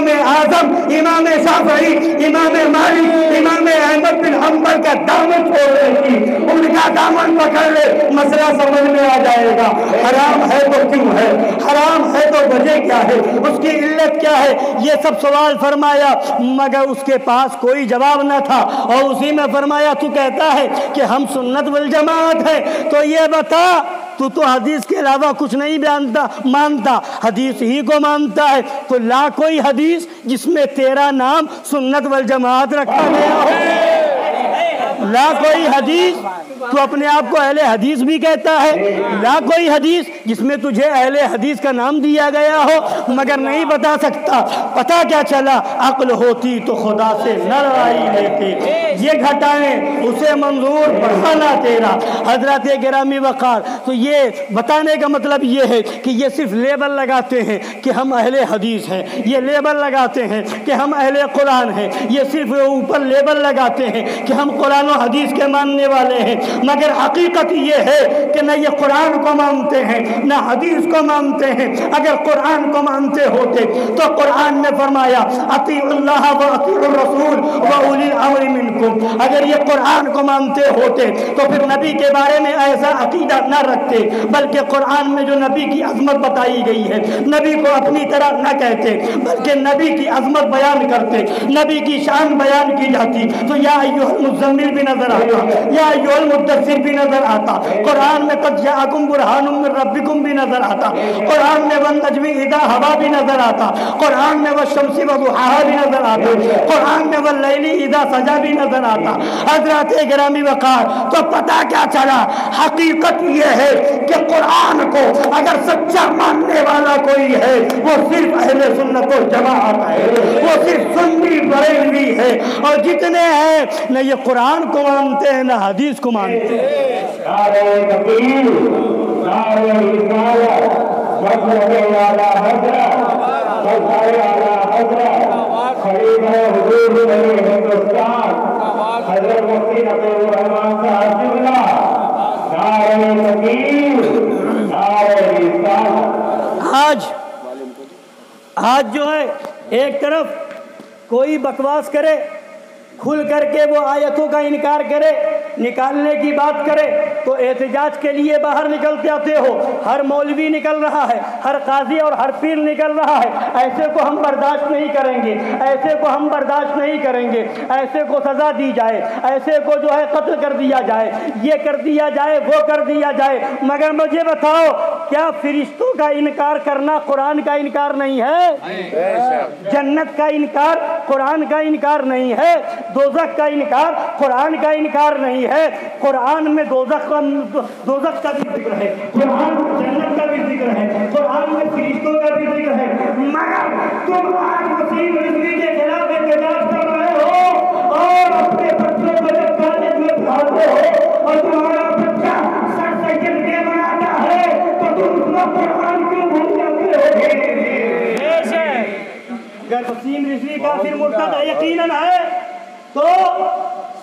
امام اعظم امام شافعی امام مالک امام احمد بن حنبل کا دامن چھوڑنے کی، ان کا دامن پکڑ لے مسئلہ سمجھ میں آ جائے گا۔ حرام ہے تو کیوں ہے، حرام ہے تو وجہ کیا ہے، اس کی علت کیا ہے، یہ سب سوال فرمایا، مگر اس کے پاس کوئی جواب نہ تھا، اور اسی میں فرمایا تو کہتا ہے کہ ہم سنت والجماعت ہے، تو یہ بتا تو حدیث کے علاوہ کچھ نہیں مانتا، حدیث ہی کو مانتا ہے، تو لا کوئی حدیث جس میں تیرا نام سنت والجماعت رکھا گیا ہو، لا کوئی حدیث، تو اپنے آپ کو اہل حدیث بھی کہتا ہے، لا کوئی حدیث جس میں تجھے اہل حدیث کا نام دیا گیا ہو، مگر نہیں بتا سکتا۔ پتا کیا چلا، عقل ہوتی تو خدا سے نہ لڑائی لیتے، یہ گھٹائیں اسے منظور بڑھانا تیرا۔ حضرات گرامی وقار، تو یہ بتانے کا مطلب یہ ہے کہ یہ صرف لیبل لگاتے ہیں کہ ہم اہل حدیث ہیں، یہ لیبل لگاتے ہیں کہ ہم اہل قرآن ہیں، یہ صرف اوپر لیبل لگاتے ہیں کہ ہم قرآن و حدیث کے ماننے والے ہیں، مگر حقیقت یہ ہے کہ نہ یہ قرآن کو مانتے ہیں نہ حدیث کو مانتے ہیں۔ اگر قرآن کو مانتے ہوتے تو قرآن نے فرمایا اطیعوا اللہ و اطیعوا الرسول و اولی الامر منکم، اگر یہ قرآن کو مانتے ہوتے تو پھر نبی کے بارے میں ایسا عقیدہ نہ رکھتے، بلکہ قرآن میں جو نبی کی عظمت بتائی گئی ہے نبی کو اپنی طرح نہ کہتے، بلکہ نبی کی عظمت بیان کرتے، نبی کی شان بیان کی جاتی، تو یا ایھا المزمل بھی نظر آتا، یا ایھا المدثر بھی نظر آتا، قرآن میں قد جاءکم برہان من ربکم بھی نظر آتا، قرآن میں والنجم اذا ھوا بھی نظر آتا، قرآن میں والشمس وضحاھا بھی نظر آتا، قرآن میں واللیل اذا سجا بھی نظر آتا۔ حضرات گرامی وقار، تو پتہ کیا چلا، حقیقت یہ ہے کہ قرآن کو اگر سچا ماننے والا کوئی ہے وہ صرف اہل سنت و جماعت ہے، وہ صرف سنی بریلوی ہے، اور جتنے ہیں نہ یہ قرآن کو مانتے ہیں نہ حدیث کو مانتے ہیں۔ نعرہ تکبیر، نعرہ رسالت، مذہب اعلیٰ حضرت، مذہب اعلیٰ حضرت، خلیفہ حضور بنی ہندوستان حضرت مفتی نقیب الرحمان صاحب قبلہ، نعرہ تکبیر، نعرہ رسالت۔ آج جو ہے ایک طرف کوئی بکواس کرے، کھل کر کے وہ آیتوں کا انکار کرے، نکالنے کی بات کرے، تو احتجاج کے لیے باہر نکلتے آتے ہو، ہر مولوی نکل رہا ہے، ہر قاضی اور ہر پیر نکل رہا ہے، ایسے کو ہم برداشت نہیں کریں گے، ایسے کو ہم برداشت نہیں کریں گے، ایسے کو سزا دی جائے، ایسے کو جو ہے قتل کر دیا جائے، یہ کر دیا جائے، وہ کر دیا جائے۔ مگر مجھے بتاؤ، کیا فرشتوں کا انکار کرنا قرآن کا انکار نہیں ہے؟ جنت کا انکار قرآن کا انکار نہیں ہے؟ دوزخ کا انکار قرآن کا انکار نہیں ہے؟ قرآن میں دوزخ کا بھی ذکر ہے، قرآن میں جنت کا بھی ذکر ہے، قرآن میں فرشتوں کا بھی ذکر ہے، مگر تم آج وسیم رضوی کے خلاف احتجاج کر رہے ہو اور اپنے بچوں کو جب کالج میں پڑھاتے ہو اور تمہارا بچہ سر سید کے بناتا ہے تو تم اس کو قرآن کیوں بھول جاتے ہو؟ اگر وسیم رضوی کافر مرتد یقیناً ہے تو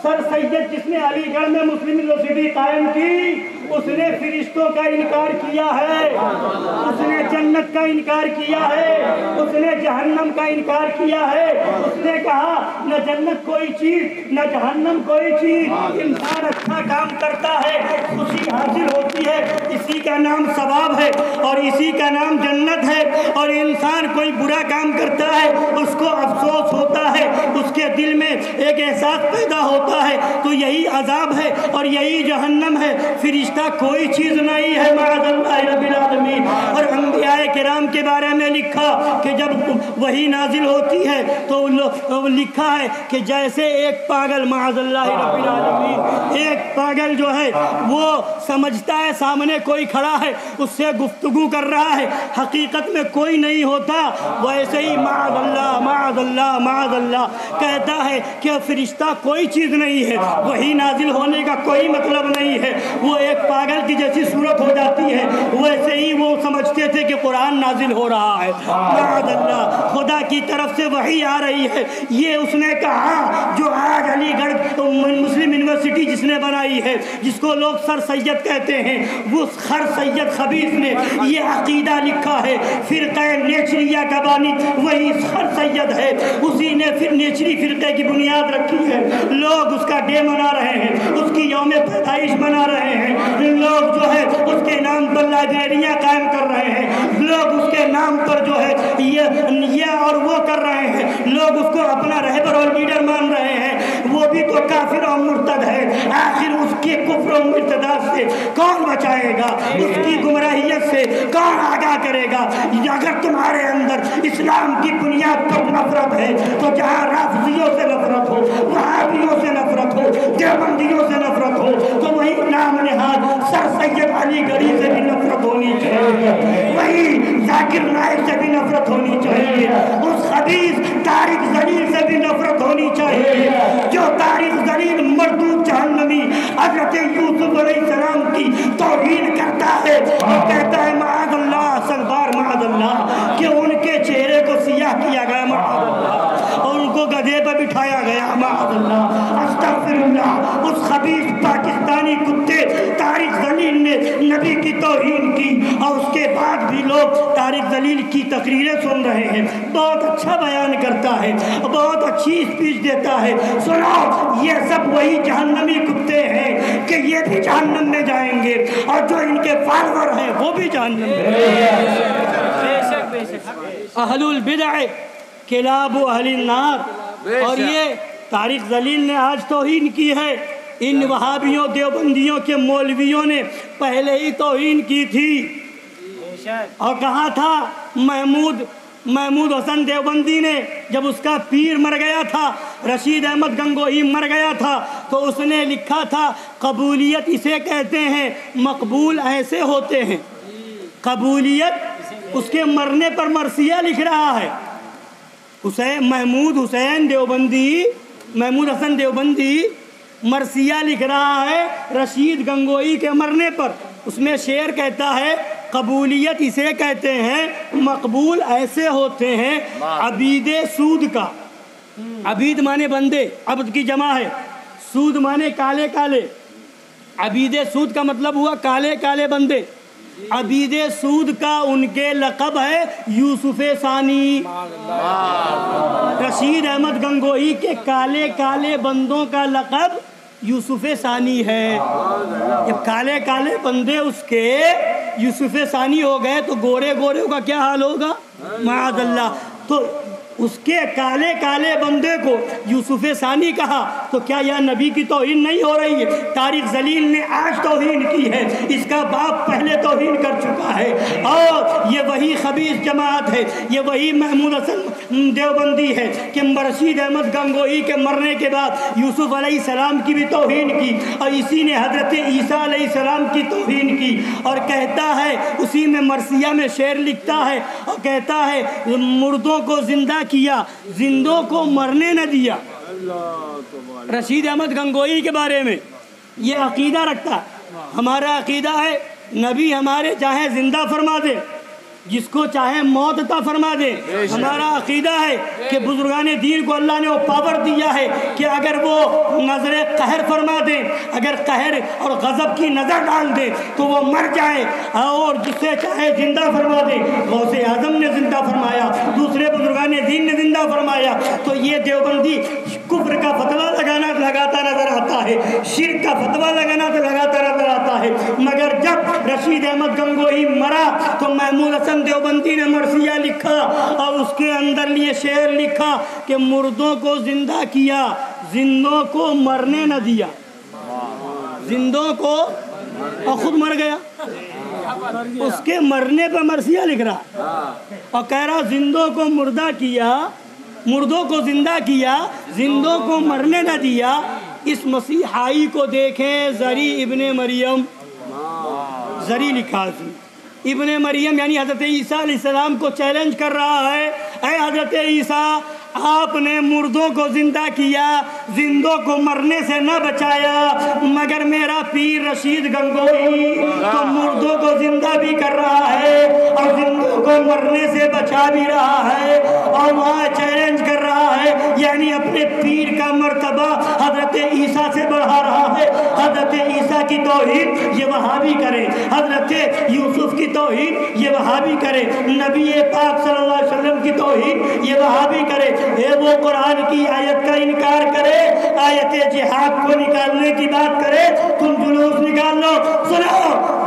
سر سید جس نے علی گڑھ میں مسلم یونیورسٹی قائم کی اس نے فرشتوں کا انکار کیا ہے، اس نے جنت کا انکار کیا ہے، اس نے جہنم کا انکار کیا ہے، اس نے کہا نہ جنت کوئی چیز نہ جہنم کوئی چیز، انسان اچھا کام کرتا ہے خوشی حاصل ہوتی ہے، اسی کا نام ثواب ہے اور اسی کا نام جنت ہے، اور انسان کوئی برا کام کرتا ہے اس کو افسوس ہوتا ہے، اس کے دل میں ایک احساس پیدا ہوتا ہے، تو یہی عذاب ہے اور یہی جہنم ہے، فرشتہ کوئی چیز نہیں ہے معاذ اللہ رب العالمین۔ اور انبیاء کرام کے بارے میں لکھا کہ جب وحی نازل ہوتی ہے تو لکھا ہے کہ جیسے ایک پاگل معاذ اللہ رب العالمین، ایک پاگل جو ہے وہ سمجھتا ہے سامنے کوئی کھڑا ہے اس سے گفتگو کر رہا ہے، حقیقت میں کوئی نہیں ہوتا، ویسے ہی معاذ اللہ معاذ اللہ معاذ اللہ کہتا ہے کہ فرشتہ کوئی چیز نہیں ہے، وحی نازل ہونے کا کوئی مطلب نہیں ہے، وہ ایک پاگل کی جیسی صورت ہو جاتی ہے، ویسے ہی وہ سمجھتے تھے کہ قرآن نازل ہو رہا ہے۔ معاذ اللہ، خدا خدا کی طرف سے وحی آ رہی ہے۔ یہ اس نے کہا جو آج علی گڑھ مسلم یونیورسٹی جس نے بنائی ہے، جس کو لوگ سر سید کہتے ہیں، وہ سر سید خبیث نے یہ عقیدہ لکھا ہے۔ فرقہ نیچریہ کا بانی وہی سر سید ہے، اسی نے پھر نیچری فرقے کی بنیاد رکھی ہے۔ لوگ اس کا ڈے منا رہے ہیں، اس کی یوم پیدائش منا رہے ہیں، لوگ جو ہے اس کے نام پر لائبریریاں قائم کر رہے ہیں، لوگ اس کے نام پر جو ہے یہ اور وہ کر رہے ہیں، لوگ اس کو اپنا رہبر اور لیڈر مان رہے ہیں۔ وہ بھی تو کافر اور مرتد ہے۔ آخر اس کے کفر و مرتدات سے کون بچائے گا؟ اس کی گمراہیت سے کون آگاہ کرے گا؟ اگر تمہارے اندر اسلام کی بنیاد پر نفرت ہے تو جہاں رافضیوں سے نفرت ہو، وہابیوں سے نفرت ہو، دیوبندیوں سے نفرت ہو، تو وہی نام نہاد سر سید علی گڑھی سے بھی نفرت ہونی چاہیے، وہی ذاکر نائک سے بھی نفرت ہونی چاہیے، اس خبیث طارق زلیل سے بھی نفرت ہونی چاہیے جو طارق زلیل مردود جہنمی حضرت یوسف علیہ السلام کی توہین کرتا ہے اور کہتا ہے معاذ اللہ، سنبار معاذ اللہ، کہ ان کے چہرے کو سیاہ کیا گیا معاذ اللہ اور ان کو گدھے پر بٹھایا گیا معاذ اللہ، استغفر اللہ۔ اس خبیث پاکستانی کتے طارق زلیل نے نبی کی توہین کی اور اس کے بعد بھی لوگ طارق زلیل کی تقریریں سن رہے ہیں۔ بہت اچھا بیان کرتا ہے، بہت اچھی اسپیچ دیتا ہے۔ سنو، یہ سب وہی جہنمی کتے ہیں کہ یہ بھی جہنم میں جائیں گے اور جو ان کے فالوور ہیں وہ بھی جہنم میں۔ اہل البدع کلاب اہل النار۔ اور یہ طارق زلیل نے آج توہین کی ہے، ان وہابیوں دیوبندیوں کے مولویوں نے پہلے ہی توہین کی تھی۔ اور کہا تھا محمود حسن دیوبندی نے جب اس کا پیر مر گیا تھا، رشید احمد گنگوہی مر گیا تھا، تو اس نے لکھا تھا قبولیت اسے کہتے ہیں، مقبول ایسے ہوتے ہیں۔ قبولیت اس کے مرنے پر مرثیہ لکھ رہا ہے۔ محمود حسن دیوبندی مرثیہ لکھ رہا ہے رشید گنگوہی کے مرنے پر۔ اس میں شعر کہتا ہے قبولیت اسے کہتے ہیں، مقبول ایسے ہوتے ہیں عبید سود کا۔ عبید مانے بندے، عبد کی جمع ہے، سود مانے کالے کالے۔ عبید سود کا مطلب ہوا کالے کالے بندے۔ عبید سود کا ان کے لقب ہے یوسف ثانی۔ رشید احمد گنگوہی کے کالے کالے بندوں کا لقب یوسف ثانی ہے۔ جب کالے کالے بندے اس کے یوسف ثانی ہو گئے تو گورے گورے کا کیا حال ہوگا؟ معاذ اللہ۔ تو اس کے کالے کالے بندے کو یوسف ثانی کہا تو کیا یہ نبی کی توہین نہیں ہو رہی ہے؟ طارق زلیل نے آج توہین کی ہے، اس کا باپ پہلے توہین کر چکا ہے، اور یہ وہی خبیث جماعت ہے، یہ وہی محمود حسن دیوبندی ہے کہ رشید احمد گنگوہی کے مرنے کے بعد یوسف علیہ السلام کی بھی توہین کی، اور اسی نے حضرت عیسیٰ علیہ السلام کی توہین کی، اور کہتا ہے اسی میں مرثیہ میں شعر لکھتا ہے اور کہتا ہے مردوں کو زندہ کیا، زندوں کو مرنے نہ دیا۔ رشید احمد گنگوہی کے بارے میں یہ عقیدہ رکھتا ہے۔ ہمارا عقیدہ ہے نبی ہمارے چاہے زندہ فرما دے، جس کو چاہے موت عطا فرما دے۔ ہمارا عقیدہ ہے کہ بزرگان دین کو اللہ نے وہ پاور دیا ہے کہ اگر وہ نظر قہر فرما دیں، اگر قہر اور غضب کی نظر ڈال دے تو وہ مر جائے، اور جس سے چاہے زندہ فرما دے۔ غوث اعظم نے زندہ فرمایا، دوسرے بزرگان دین نے زندہ فرمایا۔ تو یہ دیوبندی کفر کا فتویٰ لگاتا نظر آتا ہے، شرک کا فتویٰ لگاتا نظر آتا ہے، مگر جب رشید احمد گنگوہی مرا تو محمود حسن دیوبندی نے مرثیہ لکھا اور اس کے اندر یہ شعر لکھا کہ مردوں کو زندہ کیا، زندوں کو مرنے نہ دیا۔ زندوں کو، اور خود مر گیا، اس کے مرنے پہ مرثیہ لکھ رہا اور کہہ رہا زندوں کو مردہ کیا، مردوں کو زندہ کیا، زندوں کو مرنے نہ دیا۔ اس مسیحائی کو دیکھیں، زری ابن مریم، زری لکھا اس میں، ابن مریم یعنی حضرت عیسیٰ علیہ السلام کو چیلنج کر رہا ہے، اے حضرت عیسیٰ، آپ نے مردوں کو زندہ کیا، زندوں کو مرنے سے نہ بچایا، مگر میرا پیر رشید گنگوہی تو مردوں کو زندہ بھی کر رہا ہے اور زندوں کو مرنے سے بچا بھی رہا ہے، اور کی توہین یہ وہابی کرے، حضرت یوسف کی توہین یہ وہابی کرے، نبی پاک صلی اللہ علیہ وسلم کی توہین یہ وہابی کرے، وہ قرآن کی آیت کا انکار کرے، آیت جہاد کو نکالنے کی بات کرے، تم جلوس نکال لو۔ سنو،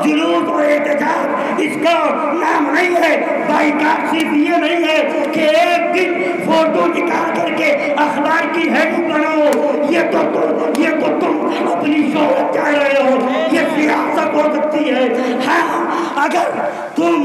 جلوس اور احتجاج اس کا نام نہیں ہے، بائیکاٹ صرف یہ نہیں ہے کہ ایک دن فوٹو نکال کر کے اخبار کی ہیڈنگ بناؤ، یہ تو تم اپنی شہرت چاہ رہے ہو، یہ سیاست ہو سکتی ہے۔ ہاں، اگر تم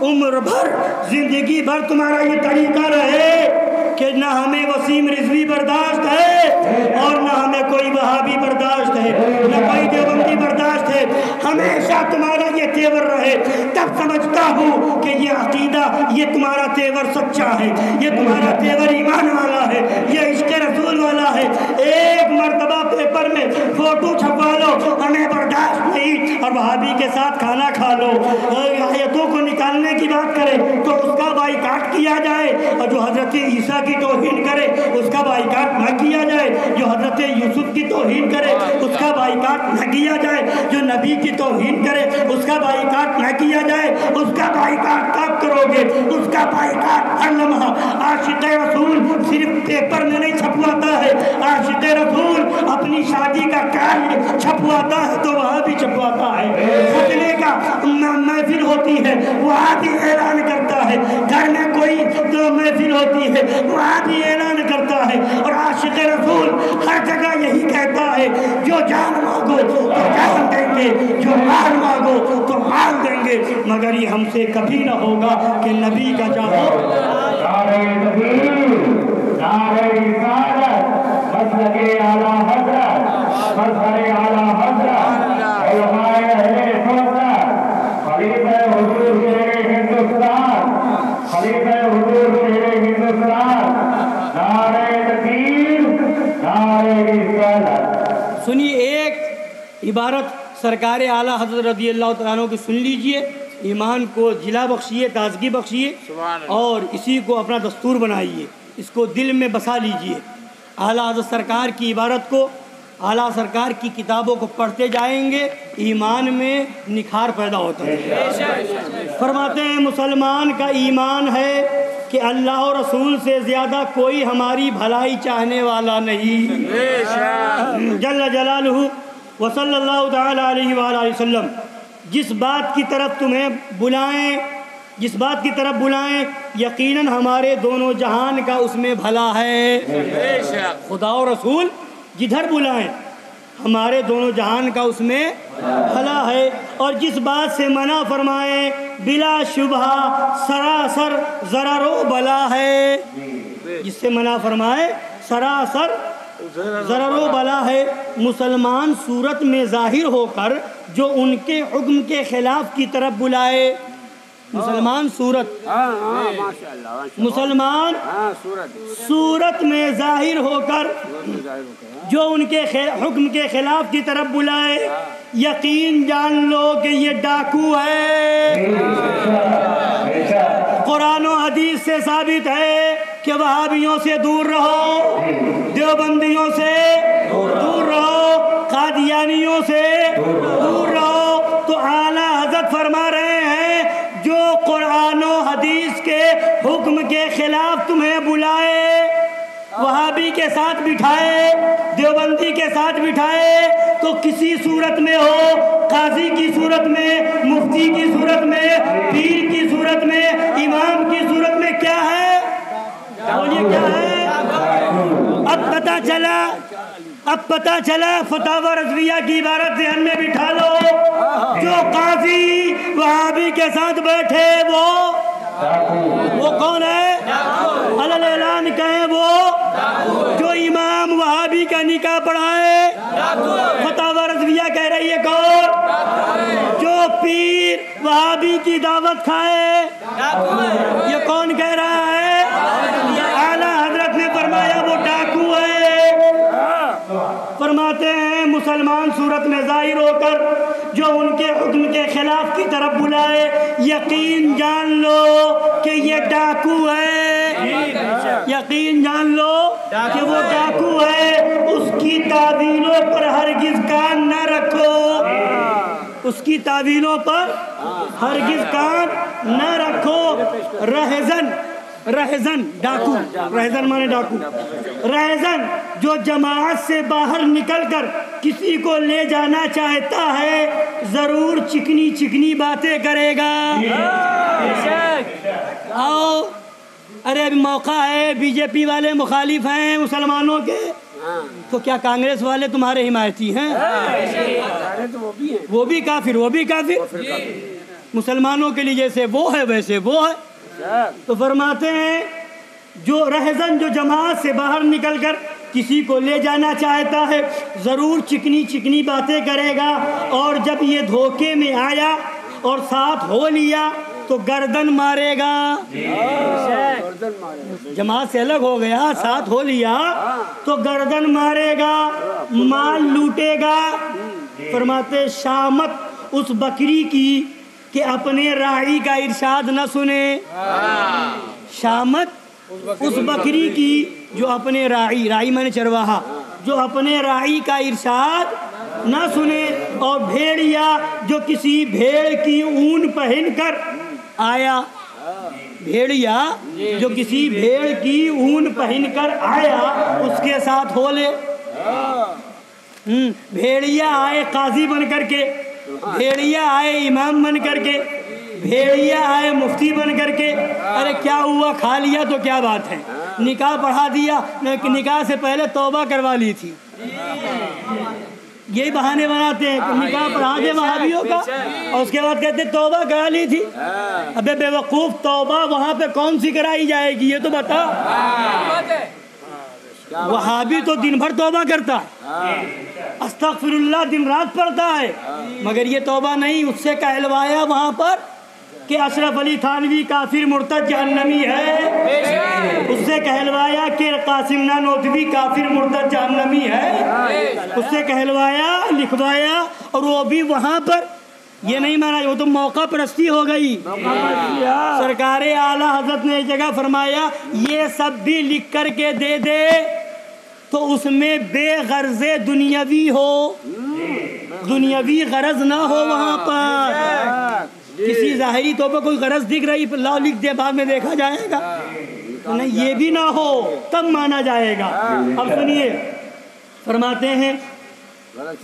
عمر بھر زندگی بھر تمہارا یہ طریقہ رہے کہ نہ ہمیں وسیم رضوی برداشت ہے اور نہ ہمیں کوئی وہابی برداشت ہے، نہ کوئی دیوبندی برداشت ہے، ہمیشہ تمہارا یہ تیور رہے، تب سمجھتا ہوں کہ یہ عقیدہ، یہ تمہارا تیور سچا ہے، یہ تمہارا تیور ایمان والا ہے، یہ عشق رسول والا ہے۔ ایک مرتبہ پیپر میں فوٹو چھپا لو، ہمیں برداشت نہیں، اور وہابی کے ساتھ کھانا کھا لو، آیتوں کو نکالنے کی بات کرے تو اس کا بائیکاٹ کیا جائے، اور جو حضرت عیسیٰ کی توہین کرے اس کا بائیکاٹ نہ کیا جائے، جو حضرت یوسف کی توہین کرے اس کا بائیکاٹ نہ کیا جائے، جو نبی کی توہین کرے اس کا بائیکاٹ نہ کیا جائے۔ اس کا بائیکاٹ کب کرو گے؟ اس کا بائیکاٹ ہر لمحہ۔ عاشق رسول صرف پیپر میں نہیں چھپواتا ہے، عاشق رسول اپنی شادی کا کارڈ چھپواتا ہے تو وہاں بھی چھپواتا ہے، ختنے کا محفل ہوتی ہے وہاں بھی اعلان کرتا ہے، گھر میں کوئی محفل ہوتی ہے وہاں بھی اعلان کرتا ہے، اور عاشق رسول ہر جگہ یہی کہتا ہے، جو جان مانگو تو جان دیں گے، جو مال مانگو تو مال دیں گے، مگر یہ ہم سے کبھی نہ ہوگا کہ نبی کا جاؤ۔ نعرہ تکبیر، نعرہ رسالت، مسلک اعلیٰ حضرت، مظہر اعلیٰ حضرت، علماء اہل سنت، خلیفہ حضور شیر ہندوستان، خلیفہ حضور شیر ہندوستان، نعرہ تکبیر، نعرہ رسالت۔ سنیے ایک عبارت سرکار اعلیٰ حضرت رضی اللہ تعالیٰ عنہ کی سن لیجئے، ایمان کو جلا بخشیے، تازگی بخشیے، اور اسی کو اپنا دستور بنائیے، اس کو دل میں بسا لیجئے۔ اعلیٰ حضرت سرکار کی عبارت کو، اعلیٰ سرکار کی کتابوں کو پڑھتے جائیں گے، ایمان میں نکھار پیدا ہوتا ہے۔ فرماتے ہیں مسلمان کا ایمان ہے کہ اللہ اور رسول سے زیادہ کوئی ہماری بھلائی چاہنے والا نہیں، جل جلالہ وصلی اللہ تعالی علیہ وآلہ وسلم۔ جس بات کی طرف تمہیں بلائیں، جس بات کی طرف بلائیں، یقیناً ہمارے دونوں جہان کا اس میں بھلا ہے۔ خدا و رسول جدھر بلائیں ہمارے دونوں جہان کا اس میں بھلا ہے، اور جس بات سے منع فرمائیں بلا شبہ سراسر ضرر و بلا ہے، جس سے منع فرمائے سراسر ضرر و بلا ہے۔ مسلمان صورت میں ظاہر ہو کر جو ان کے حکم کے خلاف کی طرف بلائے، مسلمان صورت، مسلمان صورت میں ظاہر ہو کر جو ان کے حکم کے خلاف کی طرف بلائے، یقین جان لو کہ یہ ڈاکو ہے۔ قرآن و حدیث سے ثابت ہے کہ وہابیوں سے دور رہو، دیوبندیوں سے دور رہو، قادیانیوں سے دور رہو۔ تو اعلیٰ حضرت فرما رہے ہیں جو قرآن و حدیث کے حکم کے خلاف تمہیں بلائے، وہابی کے ساتھ بٹھائے، دیوبندی کے ساتھ بٹھائے، تو کسی صورت میں ہو، قاضی کی صورت میں، مفتی کی صورت میں، پیر کی صورت میں، امام کی صورت میں، کیا ہے؟ بولیے کیا ہے؟ اب پتہ چلا فتاوی رضویہ کی عبارت ذہن میں بٹھا لو، جو قاضی وہابی کے ساتھ بیٹھے وہ کون ہے؟ علل اعلان کہیں وہ جو امام وہابی کا نکاح پڑھائے، فتاوی رضویہ کہہ رہی ہے کون؟ جو پیر وہابی کی دعوت کھائے، یہ کون کہہ رہا ہے؟ اعلیٰ حضرت نے فرمایا وہ ڈاکو ہے۔ فرماتے ہیں مسلمان صورت میں ظاہر ہو کر جو ان کے حکم کے خلاف کی طرف بلائے، یقین جان لو کہ یہ ڈاکو ہے۔ یقین جان لو کہ وہ ڈاکو ہے، اس کی تعویلوں پر ہرگز کان نہ رکھو، اس کی تعویلوں پر ہرگز کان نہ رکھو۔ رہزن ڈاکو، رہزن مانے ڈاکو، رہزن جو جماعت سے باہر نکل کر کسی کو لے جانا چاہتا ہے ضرور چکنی چکنی باتیں کرے گا۔ آؤ، ارے ابھی موقع ہے، بی جے پی والے مخالف ہیں مسلمانوں کے، تو کیا کانگریس والے تمہارے حمایتی ہیں؟ وہ بھی کافر، وہ بھی کافر، مسلمانوں کے لیے جیسے وہ ہے ویسے وہ ہے۔ تو فرماتے ہیں جو رہزن جو جماعت سے باہر نکل کر کسی کو لے جانا چاہتا ہے ضرور چکنی چکنی باتیں کرے گا، اور جب یہ دھوکے میں آیا اور ساتھ ہو لیا تو گردن مارے گا۔ جماعت سے الگ ہو گیا، ساتھ ہو لیا تو گردن مارے گا، مال لوٹے گا۔ فرماتے شامت اس بکری کی کہ اپنے راعی کا ارشاد نہ سنے، شامت اس بکری کی جو اپنے راعی میں نے چرواہا، جو اپنے راعی کا ارشاد نہ سنے، اور بھیڑیا جو کسی بھیڑ کی اون پہن کر آیا، بھیڑیا جو کسی بھیڑ کی اون پہن کر آیا اس کے ساتھ ہو لے۔ بھیڑیا آئے قاضی بن کر کے، بھیڑیا آئے امام بن کر کے، بھیڑیا آئے مفتی بن کر کے، ارے کیا ہوا کھا لیا تو کیا بات ہے، نکاح پڑھا دیا، نکاح سے پہلے توبہ کروا لی تھی، یہی بہانے بناتے ہیں کہ نکاح پڑھا دے وہابیوں کا اور اس کے بعد کہتے ہیں توبہ کرا لی تھی۔ ابے بے وقوف، توبہ وہاں پہ کون سی کرائی جائے گی یہ تو بتا۔ وہابی تو دن بھر توبہ کرتا ہے، استغفر اللہ دن رات پڑھتا ہے، مگر یہ توبہ نہیں، اس سے کہلوایا وہاں پر کہ اشرف علی تھانوی کافر مرتد جہنمی ہے، اس سے کہلوایا کہ قاسم نانوتوی کافر مرتد جہنمی ہے، اس سے کہلوایا لکھوایا، اور وہ بھی وہاں پر یہ نہیں مانا، وہ تو موقع پرستی ہو گئی۔ سرکار اعلیٰ حضرت نے ایک جگہ فرمایا یہ سب بھی لکھ کر کے دے دے تو اس میں بے غرض دنیاوی ہو، دنیاوی غرض نہ ہو، وہاں پر کسی ظاہری طور پر کوئی غرض دکھ رہی لاؤ لکھ دے بعد میں دیکھا جائے گا، نہیں یہ بھی نہ ہو تب مانا جائے گا۔ اب سنیے، فرماتے ہیں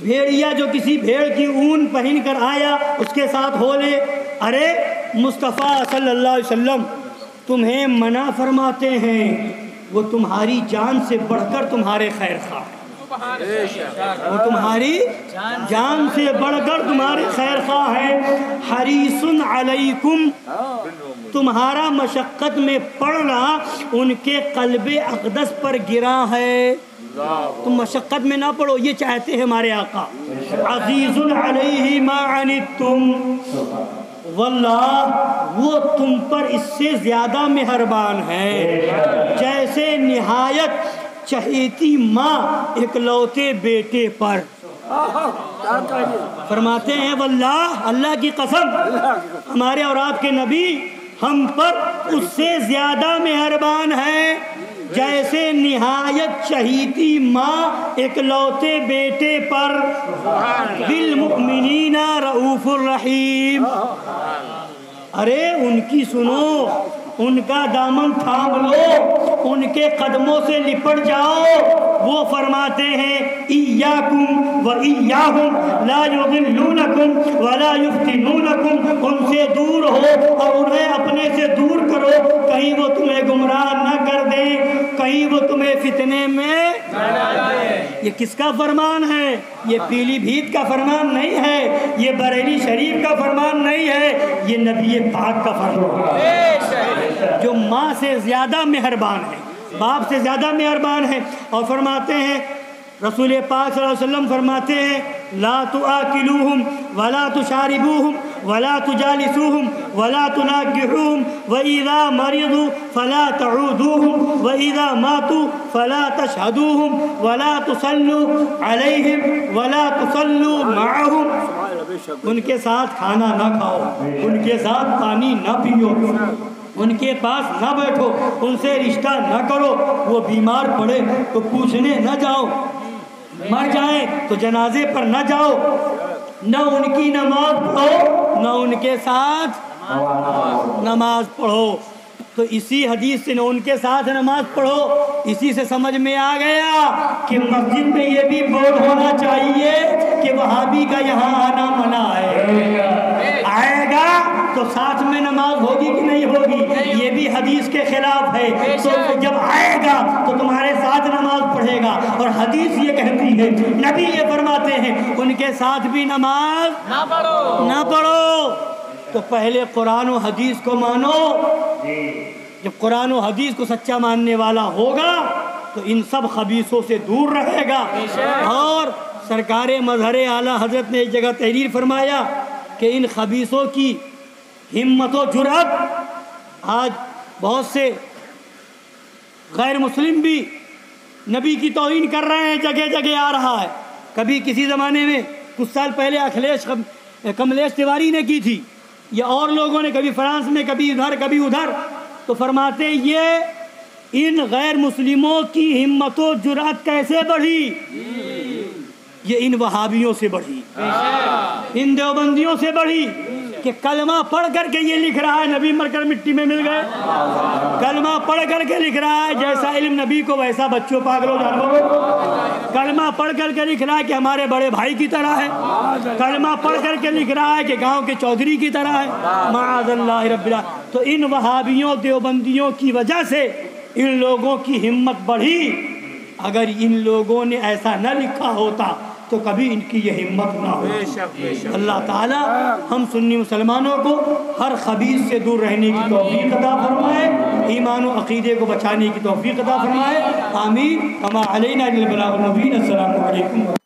بھیڑیا جو کسی بھیڑ کی اون پہن کر آیا اس کے ساتھ ہو لے۔ ارے مصطفیٰ صلی اللہ علیہ وسلم تمہیں منع فرماتے ہیں، وہ تمہاری جان سے بڑھ کر تمہارے خیر خواہ، وہ تمہاری جان سے بڑھ کر تمہارے خیر خواہ ہیں۔ حریص علیکم، تمہارا مشقت میں پڑنا ان کے قلب اقدس پر گرا ہے، تم مشقت میں نہ پڑو، یہ چاہتے ہیں ہمارے آقا۔ عزیز علیہ ما عنتم، واللہ وہ تم پر اس سے زیادہ مہربان ہے جیسے نہایت چہیتی ماں اکلوتے بیٹے پر۔ فرماتے ہیں واللہ، اللہ کی قسم، ہمارے اور آپ کے نبی ہم پر اس سے زیادہ مہربان ہے جیسے نہایت چہیتی ماں اکلوتے بیٹے پر۔ بالمؤمنین رؤوف الرحیم، ارے ان کی سنو، ان کا دامن تھام لو، ان کے قدموں سے لپٹ جاؤ۔ وہ فرماتے ہیں ایاکم و ایاہم لا یضلونکم ولا یفتنونکم، ان سے دور ہو اور انہیں اپنے سے دور کرو، کہیں وہ تمہیں گمراہ نہ کر دیں، کہیں وہ تمہیں فتنے میں نہ ڈالیں۔ یہ کس کا فرمان ہے؟ یہ پیلی بھیت کا فرمان نہیں ہے، یہ بریلی شریف کا فرمان نہیں ہے، یہ نبی پاک کا فرمان ہے جو ماں سے زیادہ مہربان ہے، باپ سے زیادہ مہربان ہے۔ اور فرماتے ہیں رسول پاک صلی اللہ علیہ وسلم فرماتے ہیں لا تآکلوہم ولا تشاربوہم ولا تجالسوہم ولا تناکحوہم وإذا مرضوا فلا تعودوہم وإذا ماتوا فلا تشہدوہم ولا تصلوا علیہم ولا تصلوا معہم، ان کے ساتھ کھانا نہ کھاؤ، ان کے ساتھ پانی نہ پیو، ان کے پاس نہ بیٹھو، ان سے رشتہ نہ کرو، وہ بیمار پڑے تو پوچھنے نہ جاؤ، مر جائیں تو جنازے پر نہ جاؤ، نہ ان کی نماز پڑھو، نہ ان کے ساتھ نماز پڑھو۔ تو اسی حدیث سے نہ ان کے ساتھ نماز پڑھو، اسی سے سمجھ میں آ گیا کہ مسجد میں یہ بھی بورڈ ہونا چاہیے کہ وہابی کا یہاں آنا منع ہے، آئے گا تو ساتھ میں نماز ہوگی کہ نہیں ہوگی، یہ بھی حدیث کے خلاف ہے۔ تو جب آئے گا تو تمہارے ساتھ نماز پڑھے گا، اور حدیث یہ کہتی ہے، نبی یہ فرماتے ہیں ان کے ساتھ بھی نماز نہ پڑھو۔ تو پہلے قرآن و حدیث کو مانو، جب قرآن و حدیث کو سچا ماننے والا ہوگا تو ان سب خبیثوں سے دور رہے گا۔ اور سرکار مظہر اعلیٰ حضرت نے ایک جگہ تحریر فرمایا کہ ان خبیثوں کی ہمت و جرأت، آج بہت سے غیر مسلم بھی نبی کی توہین کر رہے ہیں، جگہ جگہ آ رہا ہے۔ کبھی کسی زمانے میں کچھ سال پہلے کملیش تیواری نے کی تھی، یا اور لوگوں نے، کبھی فرانس میں، کبھی ادھر کبھی ادھر، تو فرماتے یہ ان غیر مسلموں کی ہمت و جرأت کیسے بڑھی؟ یہ ان وہابیوں سے بڑھی، ان دیوبندیوں سے بڑھی، کہ کلمہ پڑھ کر کے یہ لکھ رہا ہے نبی مر کر مٹی میں مل گئے، کلمہ پڑھ کر کے لکھ رہا ہے جیسا علم نبی کو ویسا بچوں پاگلوں جانوروں کو، کلمہ پڑھ کر کے لکھ رہا ہے کہ ہمارے بڑے بھائی کی طرح ہے، کلمہ پڑھ کر کے لکھ رہا ہے کہ گاؤں کے چودھری کی طرح ہے، معاذ اللہ رب العالمین۔ تو ان وہابیوں دیوبندیوں کی وجہ سے ان لوگوں کی ہمت بڑھی۔ اگر ان لوگوں نے ایسا نہ لکھا ہوتا تو کبھی ان کی یہ ہمت نہ ہوتی۔ اللہ تعالی ہم سنی مسلمانوں کو ہر خبیث سے دور رہنے کی توفیق عطا فرمائے، ایمان و عقیدے کو بچانے کی توفیق عطا فرمائے، آمین۔ وما علینا الا البلاغ المبین۔ السلام علیکم۔